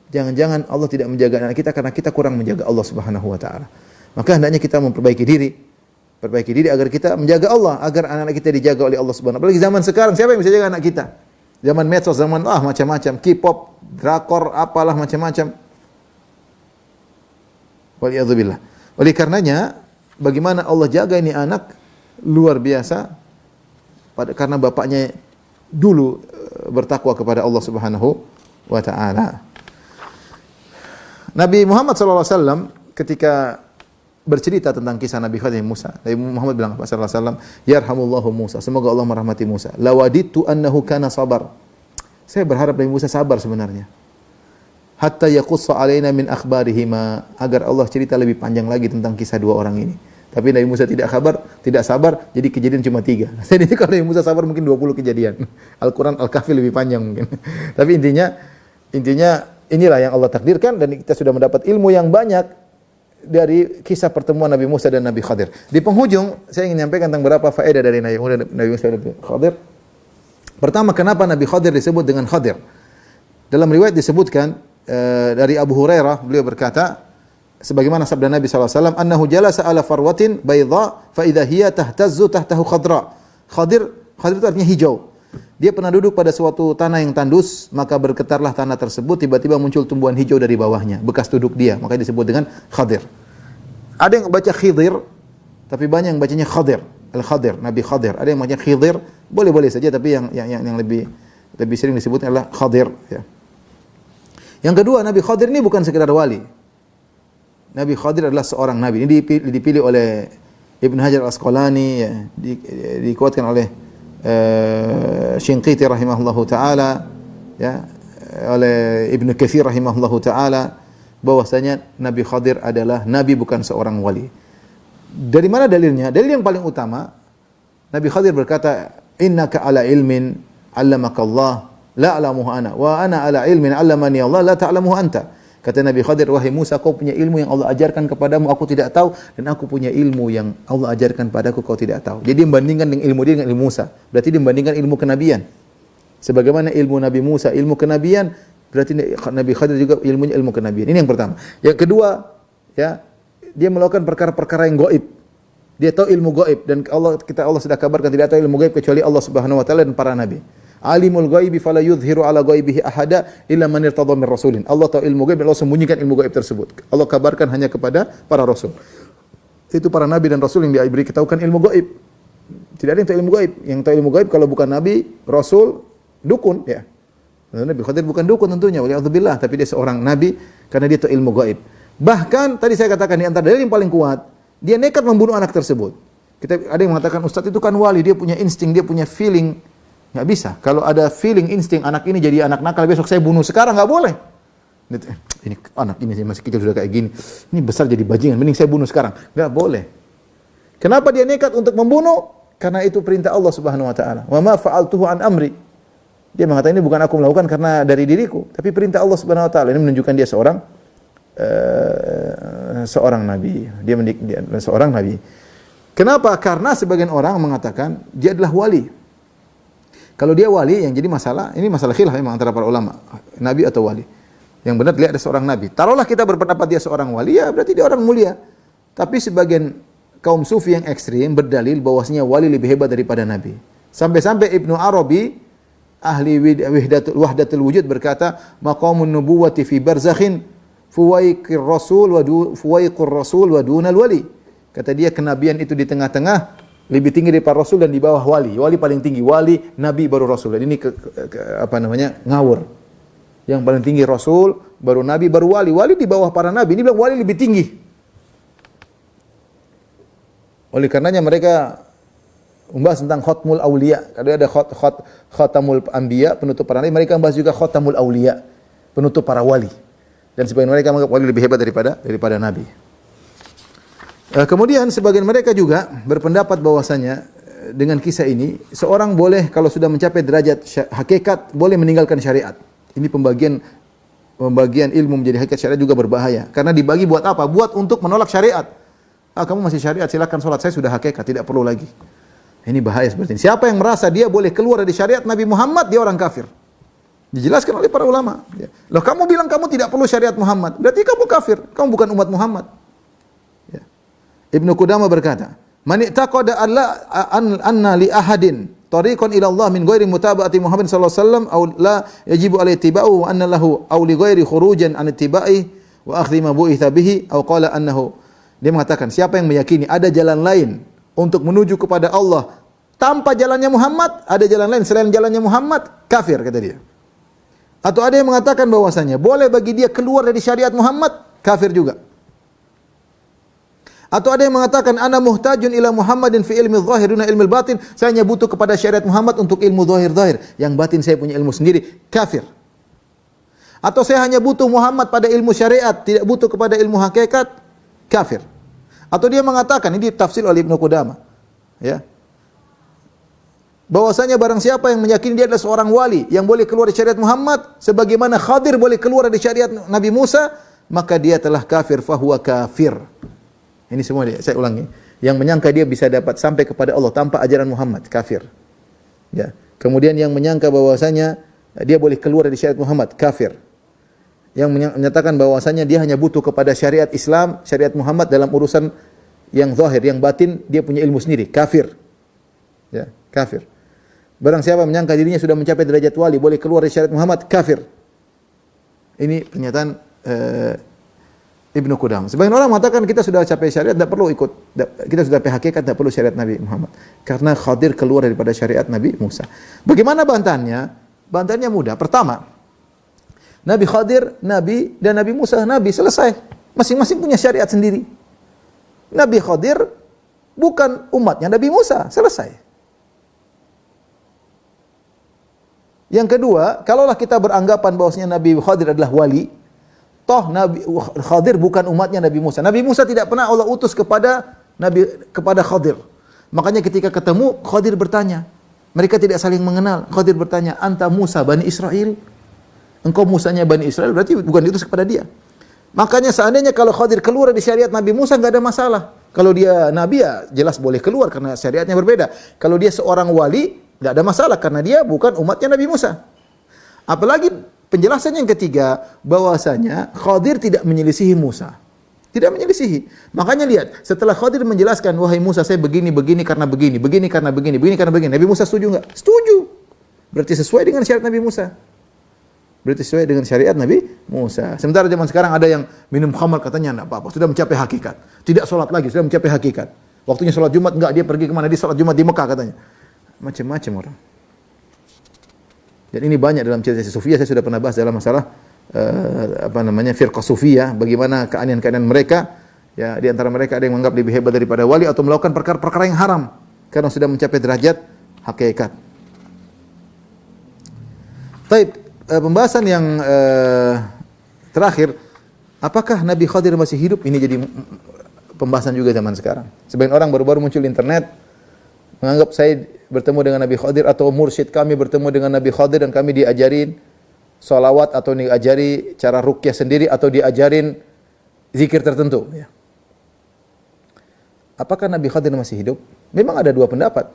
B: jangan-jangan Allah tidak menjaga anak kita karena kita kurang menjaga Allah Subhanahu wa taala. Maka hendaknya kita memperbaiki diri. Perbaiki diri agar kita menjaga Allah, agar anak-anak kita dijaga oleh Allah Subhanahu wa taala. Apalagi zaman sekarang, siapa yang bisa jaga anak kita? Zaman medsos, zaman macam-macam, K-pop, drakor, apalah macam-macam. Waliyadzubillah. Oleh karenanya, bagaimana Allah jaga ini anak luar biasa karena bapaknya dulu bertakwa kepada Allah Subhanahu wa taala. Nabi Muhammad sallallahu alaihi wasallam ketika bercerita tentang kisah Nabi Khadir Musa, Nabi Muhammad bilang apa sallallahu alaihi wasallam, yarhamullahu Musa, semoga Allah merahmati Musa. Lawaditu annahu kana sabar. Saya berharap Nabi Musa sabar sebenarnya. Hatta yaqussa alaina min akhbarihima, agar Allah cerita lebih panjang lagi tentang kisah dua orang ini. Tapi Nabi Musa tidak sabar, jadi kejadian cuma 3. Jadi kalau Nabi Musa sabar mungkin 20 kejadian. Al-Quran, Al-Kahfi lebih panjang mungkin. Tapi intinya inilah yang Allah takdirkan dan kita sudah mendapat ilmu yang banyak dari kisah pertemuan Nabi Musa dan Nabi Khadir. Di penghujung saya ingin menyampaikan tentang beberapa faedah dari Nabi Musa dan Nabi Khadir. Pertama, kenapa Nabi Khadir disebut dengan Khadir? Dalam riwayat disebutkan dari Abu Hurairah, beliau berkata, sebagaimana sabda Nabi SAW, annahu jalasa ala farwatin bayda fa idza hiya tahtazzu tahtahu khadra. Khadir itu artinya hijau. Dia pernah duduk pada suatu tanah yang tandus, maka bergetarlah tanah tersebut, tiba-tiba muncul tumbuhan hijau dari bawahnya, bekas duduk dia, maka disebut dengan Khadir. Ada yang baca Khidir, tapi banyak yang bacanya Khadir. Al-Khadir, Nabi Khadir. Ada yang namanya Khidir, boleh-boleh saja, tapi yang lebih sering disebut adalah Khadir, ya. Yang kedua, Nabi Khadir ini bukan sekedar wali. Nabi Khadir adalah seorang nabi. Ini dipilih oleh Ibn Hajar Al-Asqalani, ya, dikuatkan oleh Shinqiti rahimahullahu taala, ya, oleh Ibn Katsir rahimahullahu taala, bahwasanya Nabi Khadir adalah nabi, bukan seorang wali. Dari mana dalilnya? Dalil yang paling utama, Nabi Khadir berkata, "Innaka ala ilmin 'allamaka Allah, la a'lamuhu ana, wa ana ala ilmin 'allamani Allah, la ta'lamuhu anta." Kata Nabi Khadir, "Wahai Musa, kau punya ilmu yang Allah ajarkan kepadamu, aku tidak tahu, dan aku punya ilmu yang Allah ajarkan padaku, kau tidak tahu." Jadi membandingkan dengan ilmu dia dengan ilmu Musa, berarti dia membandingkan ilmu kenabian. Sebagaimana ilmu Nabi Musa ilmu kenabian, berarti Nabi Khadir juga ilmunya ilmu kenabian. Ini yang pertama. Yang kedua, ya, dia melakukan perkara-perkara yang gaib. Dia tahu ilmu gaib, dan Allah sudah kabarkan tidak tahu ilmu gaib kecuali Allah Subhanahu wa taala dan para nabi. Alimul ghaibi fala yudhiru ala ghaibihi ahada illa man irtadha min rasulin. Allah tahu ilmu gaib dan Allah sembunyikan ilmu gaib tersebut. Allah kabarkan hanya kepada para rasul. Itu para nabi dan rasul yang diberi ketahukan ilmu gaib. Tidak ada yang tahu ilmu gaib. Yang tahu ilmu gaib kalau bukan nabi, rasul, dukun, ya. Nabi Khadir bukan dukun tentunya, waliyadzubillah, tapi dia seorang nabi karena dia tahu ilmu gaib. Bahkan tadi saya katakan di antara dalil yang paling kuat, dia nekat membunuh anak tersebut. Ada yang mengatakan, "Ustaz itu kan wali, dia punya insting, dia punya feeling." Nggak bisa. Kalau ada feeling, insting, anak ini jadi anak nakal, besok saya bunuh. Sekarang nggak boleh. Ini anak ini masih kecil sudah kayak gini. Ini besar jadi bajingan, mending saya bunuh sekarang. Nggak boleh. Kenapa dia nekat untuk membunuh? Karena itu perintah Allah Subhanahu wa taala. "Wa ma fa'altuhu an amri." Dia mengatakan, ini bukan aku melakukan karena dari diriku, tapi perintah Allah Subhanahu wa taala. Ini menunjukkan dia seorang nabi. Dia seorang nabi. Kenapa? Karena sebagian orang mengatakan dia adalah wali. Kalau dia wali, yang jadi masalah, ini masalah khilaf memang antara para ulama, nabi atau wali. Yang benar dia ada seorang nabi. Taruhlah kita berpendapat dia seorang wali, ya berarti dia orang mulia. Tapi sebagian kaum sufi yang ekstrim berdalil bahwasanya wali lebih hebat daripada nabi. Sampai-sampai Ibnu Arabi, ahli wahdatul wujud, berkata, "Maqamun nubuwati fi barzakhin fuwaiqir rasul wa dunal wali." Kata dia, kenabian itu di tengah-tengah, lebih tinggi daripada rasul dan di bawah wali. Wali paling tinggi, wali, nabi baru rasul. Dan ini ngawur. Yang paling tinggi rasul, baru nabi, baru wali. Wali di bawah para nabi. Ini bilang wali lebih tinggi. Oleh karenanya mereka membahas tentang khatmul auliya. Kalau ada khatamul anbiya, penutup para nabi, mereka membahas juga khatamul auliya, penutup para wali. Dan sebagian mereka menganggap wali lebih hebat daripada nabi. Kemudian sebagian mereka juga berpendapat bahwasanya dengan kisah ini seorang boleh kalau sudah mencapai derajat hakikat boleh meninggalkan syariat. Ini pembagian ilmu menjadi hakikat syariat juga berbahaya. Karena dibagi buat apa? Buat untuk menolak syariat. Kamu masih syariat, silakan sholat, saya sudah hakikat, tidak perlu lagi. Ini bahaya seperti ini. Siapa yang merasa dia boleh keluar dari syariat Nabi Muhammad, dia orang kafir. Dijelaskan oleh para ulama. Loh, kamu bilang kamu tidak perlu syariat Muhammad, berarti kamu kafir. Kamu bukan umat Muhammad. Ya. Ibnu Qudamah berkata, "Man i'taqada anna li ahadin tariqan ila Allah min ghairi mutaba'ati Muhammad sallallahu alaihi wasallam aw la yajibu alaihi ittiba'uhu wa anna lahu aw li ghairi khurujan an ittiba'i wa akhdhi ma bu'itha bihi aw qala annahu." Dia mengatakan, siapa yang meyakini ada jalan lain untuk menuju kepada Allah tanpa jalannya Muhammad, ada jalan lain selain jalannya Muhammad, kafir, kata dia. Atau ada yang mengatakan bahwasanya boleh bagi dia keluar dari syariat Muhammad, kafir juga. Atau ada yang mengatakan ana muhtajun ila Muhammadin fi ilmi dhahir duna ilmi batin, saya hanya butuh kepada syariat Muhammad untuk ilmu zahir, yang batin saya punya ilmu sendiri, kafir. Atau saya hanya butuh Muhammad pada ilmu syariat, tidak butuh kepada ilmu hakikat, kafir. Atau dia mengatakan, ini tafsir oleh Ibnu Qudamah, ya, bahwasanya barang siapa yang meyakini dia adalah seorang wali yang boleh keluar dari syariat Muhammad sebagaimana Khadir boleh keluar dari syariat Nabi Musa, maka dia telah kafir, fahuwa kafir. Ini semua dia, saya ulangi. Yang menyangka dia bisa dapat sampai kepada Allah tanpa ajaran Muhammad, kafir. Ya. Kemudian yang menyangka bahwasanya dia boleh keluar dari syariat Muhammad, kafir. Yang menyatakan bahwasanya dia hanya butuh kepada syariat Islam, syariat Muhammad dalam urusan yang zahir, yang batin dia punya ilmu sendiri, kafir. Ya, kafir. Barang siapa menyangka dirinya sudah mencapai derajat wali, boleh keluar dari syariat Muhammad, kafir. Ini pernyataan Ibnu Qudamah. Sebagian orang mengatakan kita sudah capai syariat, tidak perlu ikut. Kita sudah capai hakikat, tidak perlu syariat Nabi Muhammad. Karena Khadir keluar daripada syariat Nabi Musa. Bagaimana bantahannya? Bantahannya mudah. Pertama, Nabi Khadir, Nabi, dan Nabi Musa, Nabi. Selesai. Masing-masing punya syariat sendiri. Nabi Khadir bukan umatnya Nabi Musa. Selesai. Yang kedua, kalaulah kita beranggapan bahwasanya Nabi Khadir adalah wali, toh Nabi Khadir bukan umatnya Nabi Musa. Nabi Musa tidak pernah Allah utus kepada Khadir. Makanya ketika ketemu, Khadir bertanya. Mereka tidak saling mengenal. Khadir bertanya, "Anta Musa Bani Israel?" Engkau Musanya Bani Israel, berarti bukan diutus kepada dia. Makanya seandainya kalau Khadir keluar di syariat Nabi Musa, enggak ada masalah. Kalau dia Nabi ya jelas boleh keluar karena syariatnya berbeda. Kalau dia seorang wali, enggak ada masalah karena dia bukan umatnya Nabi Musa. Apalagi penjelasan yang ketiga, bahwasanya Khadir tidak menyelisihi Musa. Tidak menyelisihi. Makanya lihat, setelah Khadir menjelaskan, "Wahai Musa, saya begini karena begini, begini karena begini, begini karena begini." Nabi Musa setuju enggak? Setuju. Berarti sesuai dengan syariat Nabi Musa. Berarti sesuai dengan syariat Nabi Musa. Sementara zaman sekarang ada yang minum khamar katanya enggak apa-apa, sudah mencapai hakikat. Tidak sholat lagi, sudah mencapai hakikat. Waktunya sholat Jumat enggak, dia pergi kemana? Dia sholat Jumat di Mekah katanya. Macam-macam orang. Dan ini banyak dalam cerita Sufiyah, saya sudah pernah bahas dalam masalah firqah Sufiyah, bagaimana keanehan-keanehan mereka. Ya, di antara mereka ada yang menganggap lebih hebat daripada wali atau melakukan perkara-perkara yang haram karena sudah mencapai derajat hakikat. Baik, pembahasan yang terakhir, apakah Nabi Khadir masih hidup? Ini jadi pembahasan juga zaman sekarang. Sebagian orang baru-baru muncul di internet menganggap saya bertemu dengan Nabi Khadir atau mursyid kami bertemu dengan Nabi Khadir dan kami diajarin salawat atau diajari cara ruqyah sendiri atau diajarin zikir tertentu. Ya. Apakah Nabi Khadir masih hidup? Memang ada dua pendapat.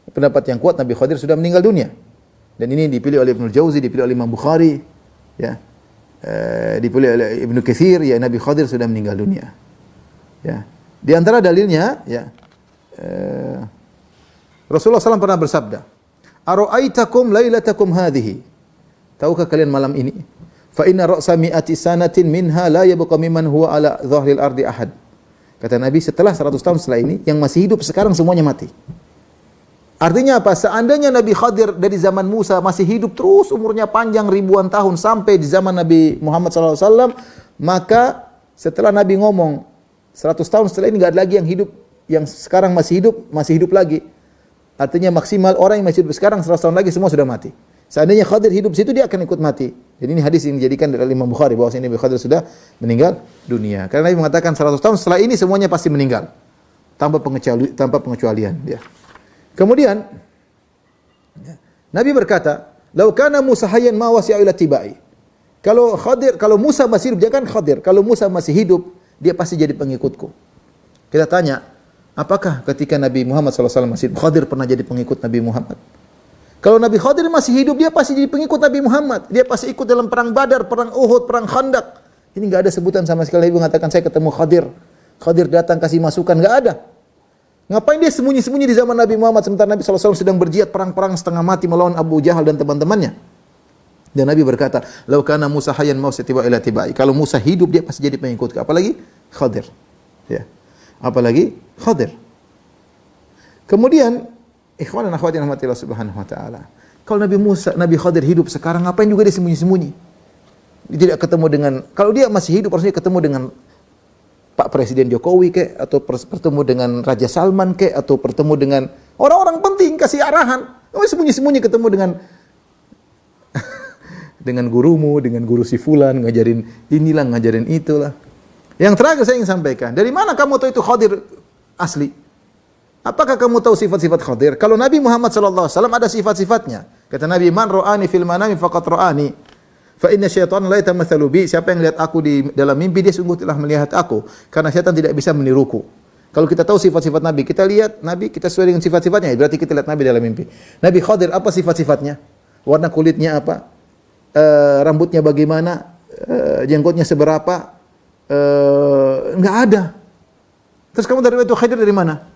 B: Pendapat yang kuat Nabi Khadir sudah meninggal dunia. Dan ini dipilih oleh Ibnu Jauzi, dipilih oleh Imam Bukhari, ya. Dipilih oleh Ibnu Katsir, ya Nabi Khadir sudah meninggal dunia. Ya. Di antara dalilnya, ya. Rasulullah SAW pernah bersabda, "Ara'aitakum lailatakum hadhihi?" Tahukah kalian malam ini? "Fa inna ra'sa mi'ati sanatin minha la yabqa mimman huwa ala dhahril ardi ahad." Kata Nabi, setelah 100 tahun setelah ini, yang masih hidup sekarang semuanya mati. Artinya apa? Seandainya Nabi Khadir dari zaman Musa masih hidup terus umurnya panjang ribuan tahun sampai di zaman Nabi Muhammad SAW, maka setelah Nabi ngomong 100 tahun setelah ini enggak ada lagi yang hidup, yang sekarang masih hidup lagi. Artinya maksimal orang yang masih hidup sekarang 100 tahun lagi semua sudah mati. Seandainya Khadir hidup situ dia akan ikut mati. Jadi ini hadis yang dijadikan dari Imam Bukhari bahwa Nabi Khadir sudah meninggal dunia. Karena Nabi mengatakan 100 tahun setelah ini semuanya pasti meninggal. Tanpa pengecualian dia. Kemudian Nabi berkata, "Lau kana Musa hayyan ma wasi'a ila tibai." Kalau Musa masih hidup, jangan Khadir. Kalau Musa masih hidup, dia pasti jadi pengikutku. Kita tanya, apakah ketika Nabi Muhammad SAW masih hidup, Khadir pernah jadi pengikut Nabi Muhammad? Kalau Nabi Khadir masih hidup, dia pasti jadi pengikut Nabi Muhammad. Dia pasti ikut dalam perang Badar, perang Uhud, perang Khandaq. Ini enggak ada sebutan sama sekali. Nabi mengatakan, "Saya ketemu Khadir. Khadir datang kasih masukan." Enggak ada. Ngapain dia sembunyi-sembunyi di zaman Nabi Muhammad sementara Nabi SAW sedang berjihad perang-perang setengah mati melawan Abu Jahal dan teman-temannya. Dan Nabi berkata, "Lau kana Musa hayyan ma tiba ila tibai." Kalau Musa hidup dia pasti jadi pengikutku. Apalagi Khadir. Ya. Apalagi Khadir. Kemudian ikhwan dan akhwat yang rahmatillah subhanahu wa ta'ala. Kalau Nabi Khadir hidup sekarang, ngapain juga dia sembunyi-sembunyi? Dia tidak ketemu dengan, kalau dia masih hidup harusnya ketemu dengan Pak Presiden Jokowi kek, atau bertemu dengan Raja Salman kek, atau bertemu dengan orang-orang penting, kasih arahan. Oh, sembunyi-sembunyi ketemu dengan dengan gurumu, dengan guru si fulan, ngajarin inilah, ngajarin itulah. Yang terakhir saya ingin sampaikan, dari mana kamu tahu itu Khadir asli? Apakah kamu tahu sifat-sifat Khadir? Kalau Nabi Muhammad SAW ada sifat-sifatnya. Kata Nabi, "Man ra'ani fil manami faqad ra'ani. Fa inna syaitan la yatamatsalu bi." Siapa yang lihat aku di dalam mimpi, dia sungguh telah melihat aku. Karena syaitan tidak bisa meniruku. Kalau kita tahu sifat-sifat Nabi, kita lihat Nabi, kita sesuai dengan sifat-sifatnya, berarti kita lihat Nabi dalam mimpi. Nabi Khadir, apa sifat-sifatnya? Warna kulitnya apa? Rambutnya bagaimana? Jenggotnya seberapa? Enggak ada. Terus kamu dari itu Khadir dari mana?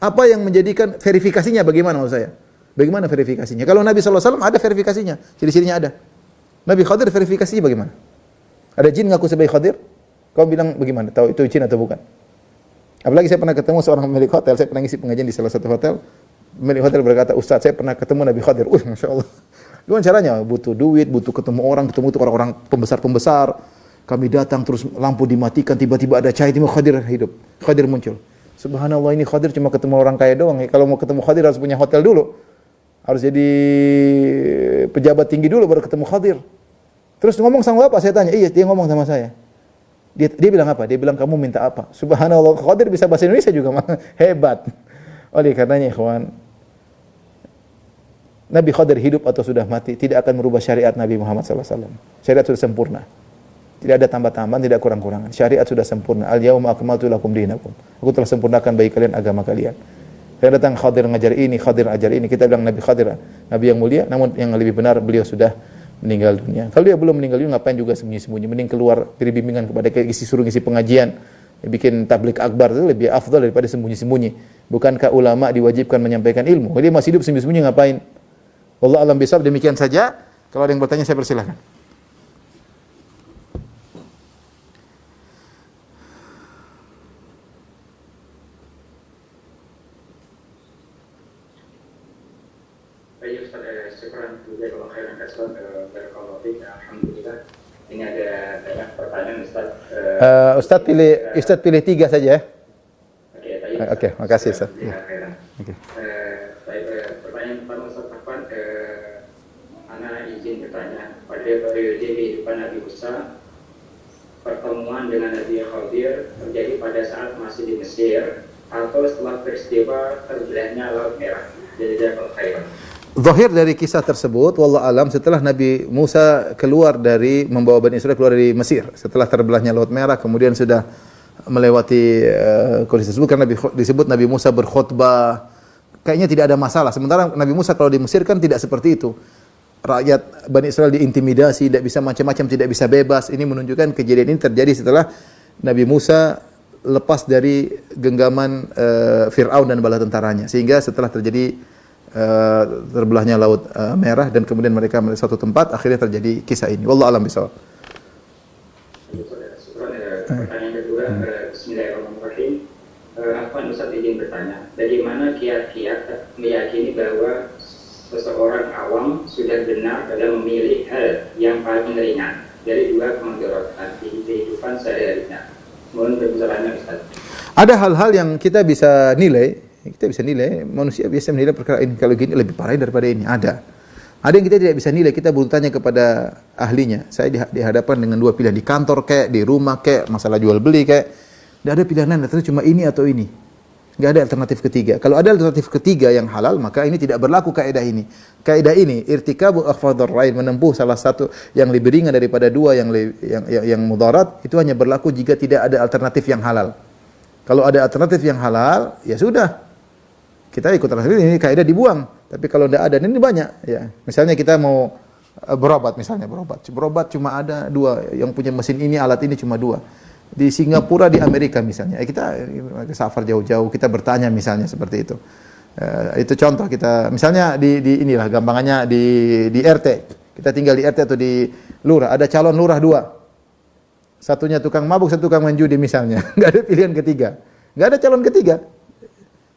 B: Apa yang menjadikan verifikasinya bagaimana maksud saya? Bagaimana verifikasinya? Kalau Nabi SAW ada verifikasinya, ciri-cirinya ada. Nabi Khadir verifikasinya bagaimana? Ada jin ngaku sebagai Khadir? Kau bilang bagaimana? Tahu itu jin atau bukan? Apalagi saya pernah ketemu seorang pemilik hotel, saya pernah ngisi pengajian di salah satu hotel. Pemilik hotel berkata, "Ustaz, saya pernah ketemu Nabi Khadir." Masya Allah. Gimana caranya? Butuh duit, butuh ketemu tuh orang-orang pembesar-pembesar. Kami datang terus lampu dimatikan, tiba-tiba ada cahaya, tiba Khadir hidup. Khadir muncul. Subhanallah, ini Khadir cuma ketemu orang kaya doang. Kalau mau ketemu Khadir harus punya hotel dulu. Harus jadi pejabat tinggi dulu baru ketemu Khadir. Terus ngomong sama Bapak, saya tanya, iya dia ngomong sama saya. Dia bilang apa? Dia bilang kamu minta apa? Subhanallah, Khadir bisa bahasa Indonesia juga, hebat. Oleh karenanya ikhwan, Nabi Khadir hidup atau sudah mati tidak akan merubah syariat Nabi Muhammad SAW. Syariat sudah sempurna. Tidak ada tambah-tambahan, tidak kurang-kurangan. Syariat sudah sempurna. Al-yauma akmaltu lakum dinakum. Aku telah sempurnakan bagi kalian agama kalian. Saya datang Khadir ngajar ini, Khadir ajar ini. Kita bilang Nabi Khadir, Nabi yang mulia, namun yang lebih benar beliau sudah meninggal dunia. Kalau dia belum meninggal dunia, ngapain juga sembunyi-sembunyi? Mending keluar beri bimbingan kepada suruh ngisi pengajian, bikin tablik akbar, itu lebih afdal daripada sembunyi-sembunyi. Bukankah ulama diwajibkan menyampaikan ilmu? Dia masih hidup sembunyi-sembunyi ngapain? Wallahu a'lam bishawab. Demikian saja. Kalau ada yang bertanya saya persilahkan.
A: Baik Ustaz, syukran jazakallahu khairan katsiran, barakallahu fiik. Alhamdulillah. Ini ada banyak pertanyaan Ustaz.
B: Ustaz pilih 3 saja ya.
A: Oke,
B: makasih Ustaz.
A: Oke. Pertanyaan pertama Ustaz Afwan, ana izin bertanya, pada periode kehidupan Nabi Musa, pertemuan dengan Nabi Khadir terjadi pada saat masih di Mesir atau setelah peristiwa terbelahnya Laut Merah. Jazakallahu khairan.
B: Zahir dari kisah tersebut, wallahu alam, setelah Nabi Musa keluar dari membawa Bani Israil keluar dari Mesir, setelah terbelahnya Laut Merah, kemudian sudah melewati kondisi tersebut, karena disebut Nabi Musa berkhutbah, kayaknya tidak ada masalah. Sementara Nabi Musa kalau di Mesir kan tidak seperti itu. Rakyat Bani Israil diintimidasi, tidak bisa macam-macam, tidak bisa bebas. Ini menunjukkan kejadian ini terjadi setelah Nabi Musa lepas dari genggaman Fir'aun dan bala tentaranya, sehingga setelah terjadi terbelahnya Laut Merah dan kemudian mereka di suatu tempat, akhirnya terjadi kisah ini. Wallahu a'lam bishawab.
A: Pertanyaan kedua, Bismillahirrahmanirrahim. Afwan Ustaz izin bertanya, bagaimana kiat-kiat meyakini bahwa seseorang awam sudah benar dalam memilih hal yang paling ringan dari dua kemudaratan di kehidupan sehari-harinya? Mohon penjelasannya Ustaz.
B: Ada hal-hal yang kita bisa nilai. Kita bisa nilai, manusia biasa menilai perkara ini, kalau gini lebih parah daripada ini. Ada yang kita tidak bisa nilai, kita bertanya kepada ahlinya. Saya di hadapan dengan 2 pilihan, di kantor kayak, di rumah kayak, masalah jual beli kayak, tidak ada pilihan lain, terus cuma ini atau ini. Tidak ada alternatif ketiga. Kalau ada alternatif ketiga yang halal, maka ini tidak berlaku kaidah ini. Kaidah ini, irtikabu akhfadhar rain, menempuh salah satu yang lebih ringan daripada dua yang mudarat, itu hanya berlaku jika tidak ada alternatif yang halal. Kalau ada alternatif yang halal, ya sudah. Kita ikut alternatif ini, kaidah dibuang. Tapi kalau tidak ada, ini banyak. Ya. Misalnya kita mau berobat, berobat cuma ada 2. Yang punya mesin ini, alat ini cuma 2. Di Singapura, di Amerika misalnya. Kita safar jauh-jauh, kita bertanya misalnya seperti itu. Itu contoh kita. Misalnya di inilah gampangannya di RT. Kita tinggal di RT atau di lurah. Ada calon lurah 2. Satunya tukang mabuk, satu tukang main judi misalnya. Nggak ada pilihan ketiga. Nggak ada calon ketiga.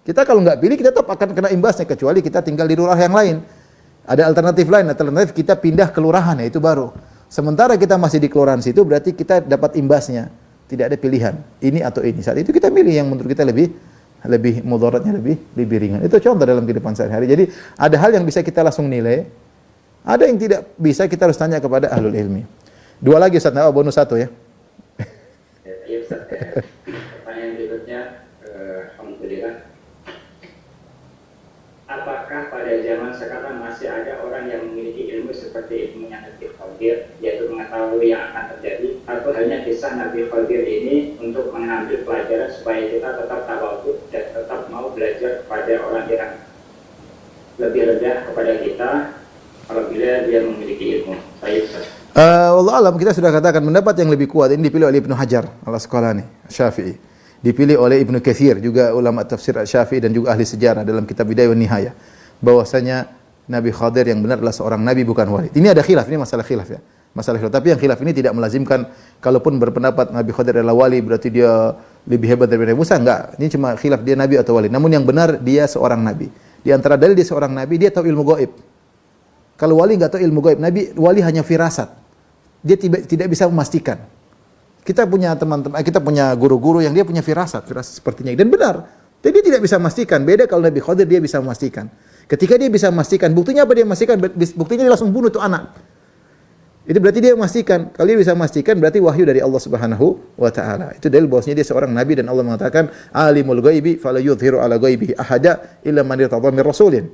B: Kita kalau nggak pilih, kita tetap akan kena imbasnya, kecuali kita tinggal di lurah yang lain. Ada alternatif lain, alternatif kita pindah ke lurahan, ya itu baru. Sementara kita masih di kelurahan situ, berarti kita dapat imbasnya. Tidak ada pilihan, ini atau ini. Saat itu kita pilih yang menurut kita lebih mudaratnya lebih ringan. Itu contoh dalam kehidupan sehari-hari. Jadi ada hal yang bisa kita langsung nilai, ada yang tidak bisa, kita harus tanya kepada ahlul ilmi. 2 lagi Ustaz, bonus 1 ya.
A: Ya Ustaz, pertanyaan berikutnya, alhamdulillah. Apakah pada zaman sekarang masih ada orang yang memiliki ilmu seperti ilmunya Nabi Khadir, yaitu mengetahui yang akan terjadi, atau hanya kisah Nabi Khadir ini untuk mengambil pelajaran supaya kita tetap tawadhu dan tetap mau belajar kepada orang yang lebih rendah kepada kita apabila dia memiliki ilmu?
B: Wallahu alam, kita sudah katakan pendapat yang lebih kuat ini dipilih oleh Ibnu Hajar Al-Asqalani, Syafi'i. Dipilih oleh Ibnu Katsir, juga ulama tafsir Syafi'i dan juga ahli sejarah dalam kitab Bidayah wa Nihayah, bahwasanya Nabi Khadir yang benar adalah seorang nabi bukan wali. Ini ada khilaf, ini masalah khilaf ya. Masalah khilaf. Tapi yang khilaf ini tidak melazimkan kalaupun berpendapat Nabi Khadir adalah wali berarti dia lebih hebat daripada Musa, enggak. Ini cuma khilaf dia nabi atau wali. Namun yang benar dia seorang nabi. Di antara dalil dia seorang nabi, dia tahu ilmu gaib. Kalau wali enggak tahu ilmu gaib, nabi wali hanya firasat. Dia tidak bisa memastikan. Kita punya teman-teman, kita punya guru-guru yang dia punya firasat sepertinya dan benar. Tapi dia tidak bisa memastikan. Beda kalau Nabi Khadir dia bisa memastikan. Ketika dia bisa memastikan, buktinya apa dia memastikan? Buktinya dia langsung bunuh tuh anak. Itu berarti dia memastikan. Kalau dia bisa memastikan berarti wahyu dari Allah Subhanahu wa taala. Itu dalil bahwasanya dia seorang nabi dan Allah mengatakan alimul ghaibi fala yudhiru ala ghaibihi ahada illa man irtada min rasulin.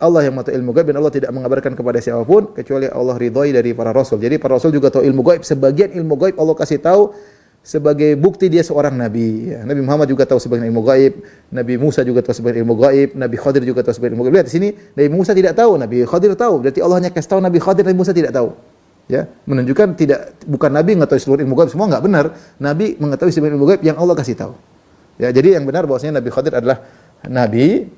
B: Allah yang mengetahui ilmu gaib dan Allah tidak mengabarkan kepada siapapun kecuali Allah ridhoi dari para rasul. Jadi para rasul juga tahu ilmu gaib. Sebagian ilmu gaib Allah kasih tahu sebagai bukti dia seorang nabi. Ya, Nabi Muhammad juga tahu sebagian ilmu gaib, Nabi Musa juga tahu sebagian ilmu gaib, Nabi Khadir juga tahu sebagian ilmu gaib. Lihat di sini Nabi Musa tidak tahu, Nabi Khadir tahu. Berarti Allah hanya kasih tahu Nabi Khadir, Nabi Musa tidak tahu. Ya, menunjukkan bukan Nabi mengetahui seluruh ilmu gaib, semua enggak benar. Nabi mengetahui sebagian ilmu gaib yang Allah kasih tahu. Ya, jadi yang benar bahwasanya Nabi Khadir adalah nabi,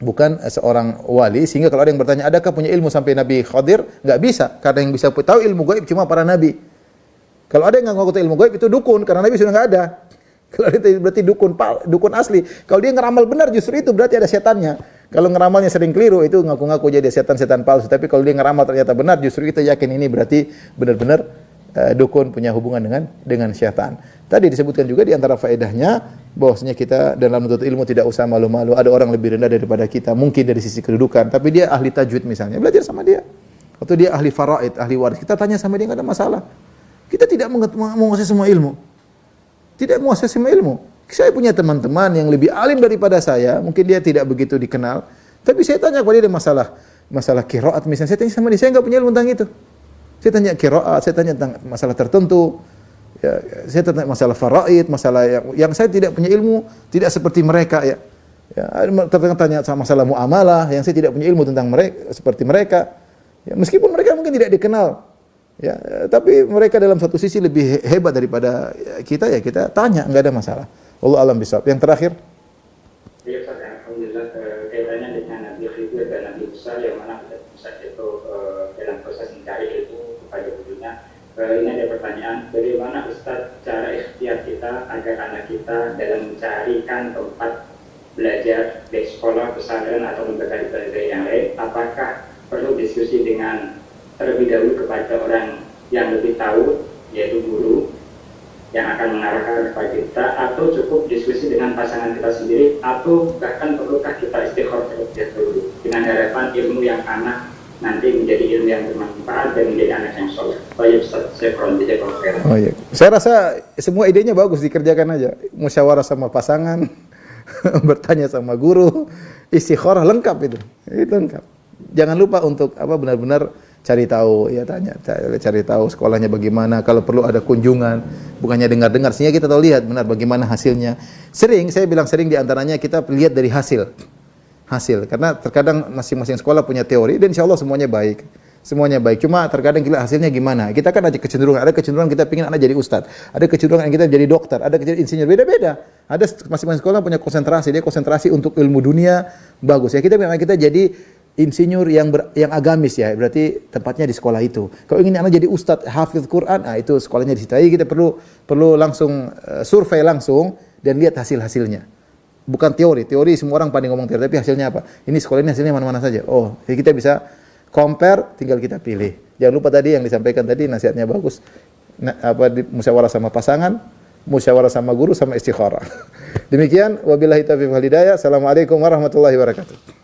B: bukan seorang wali. Sehingga kalau ada yang bertanya, adakah punya ilmu sampai Nabi Khadir? Enggak bisa, karena yang bisa tahu ilmu gaib cuma para nabi. Kalau ada yang ngaku tahu ilmu gaib itu dukun, karena Nabi sudah enggak ada. Kalau itu berarti dukun asli. Kalau dia ngeramal benar justru itu berarti ada setannya. Kalau ngeramalnya sering keliru itu ngaku-ngaku jadi setan-setan palsu. Tapi kalau dia ngeramal ternyata benar justru kita yakin ini berarti benar-benar dukun punya hubungan dengan setan. Tadi disebutkan juga di antara faedahnya bahwasanya kita dalam menuntut ilmu tidak usah malu-malu. Ada orang lebih rendah daripada kita, mungkin dari sisi kedudukan, tapi dia ahli tajwid misalnya, belajar sama dia. Atau dia ahli faraid, ahli waris, kita tanya sama dia enggak ada masalah. Kita tidak menguasai semua ilmu. Tidak menguasai semua ilmu. Saya punya teman-teman yang lebih alim daripada saya, mungkin dia tidak begitu dikenal, tapi saya tanya kepada dia masalah qiraat misalnya, saya tanya sama dia, saya enggak punya ilmu tentang itu. Saya tanya qiraat, saya tanya tentang masalah tertentu. Ya, saya tanya masalah faraid, masalah yang saya tidak punya ilmu, tidak seperti mereka ya. Ya, tanya sama masalah muamalah yang saya tidak punya ilmu tentang mereka seperti mereka. Ya, meskipun mereka mungkin tidak dikenal. Ya, tapi mereka dalam satu sisi lebih hebat daripada kita, ya kita tanya, enggak ada masalah. Allah alam bisawab. Yang terakhir.
A: Ya, Ustaz, alhamdulillah kaitannya dengan Nabi Khidir dan Nabi Musa yang mana Musa itu dalam proses mencari ilmu kepada gurunya. Ini ada pertanyaan, bagaimana Ustaz cara ikhtiar kita agar anak kita dalam mencarikan tempat belajar di sekolah, pesantren atau lembaga ibadah yang lain, apakah perlu diskusi dengan terlebih dahulu kepada orang yang lebih tahu, yaitu guru yang akan mengarahkan kepada kita, atau cukup diskusi dengan pasangan kita sendiri, atau bahkan perlukah kita istikharah terlebih dahulu dengan harapan ilmu yang anak nanti menjadi ilmu yang bermanfaat dan menjadi anak yang soleh.
B: Saya rasa semua idenya bagus, dikerjakan aja. Musyawarah sama pasangan, bertanya sama guru, istikharah, lengkap itu lengkap. Jangan lupa untuk benar-benar cari tahu, ya cari tahu sekolahnya bagaimana, kalau perlu ada kunjungan, bukannya dengar-dengar, sehingga kita tahu lihat benar bagaimana hasilnya. Saya bilang sering di antaranya kita lihat dari hasil, karena terkadang masing-masing sekolah punya teori dan insya Allah semuanya baik, cuma terkadang kita hasilnya gimana. Kita kan ada kecenderungan kita pingin anak jadi ustadz, ada kecenderungan kita jadi dokter, ada kecenderungan insinyur, beda-beda. Ada masing-masing sekolah punya konsentrasi, dia konsentrasi untuk ilmu dunia, bagus ya. Kita pengen kita jadi insinyur yang agamis ya, berarti tempatnya di sekolah itu. Kalau ingin anak jadi ustadz, hafiz Quran, itu sekolahnya di situ. Kita perlu langsung survei langsung dan lihat hasilnya. Bukan teori semua orang pandai ngomong teori, tapi hasilnya apa? Ini sekolah ini hasilnya mana-mana saja. Oh, jadi kita bisa compare, tinggal kita pilih. Jangan lupa tadi yang disampaikan tadi nasihatnya bagus. Musyawarah sama pasangan, musyawarah sama guru, sama istikharah. Demikian, wabillahi taufiq wal hidayah. Assalamualaikum warahmatullahi wabarakatuh.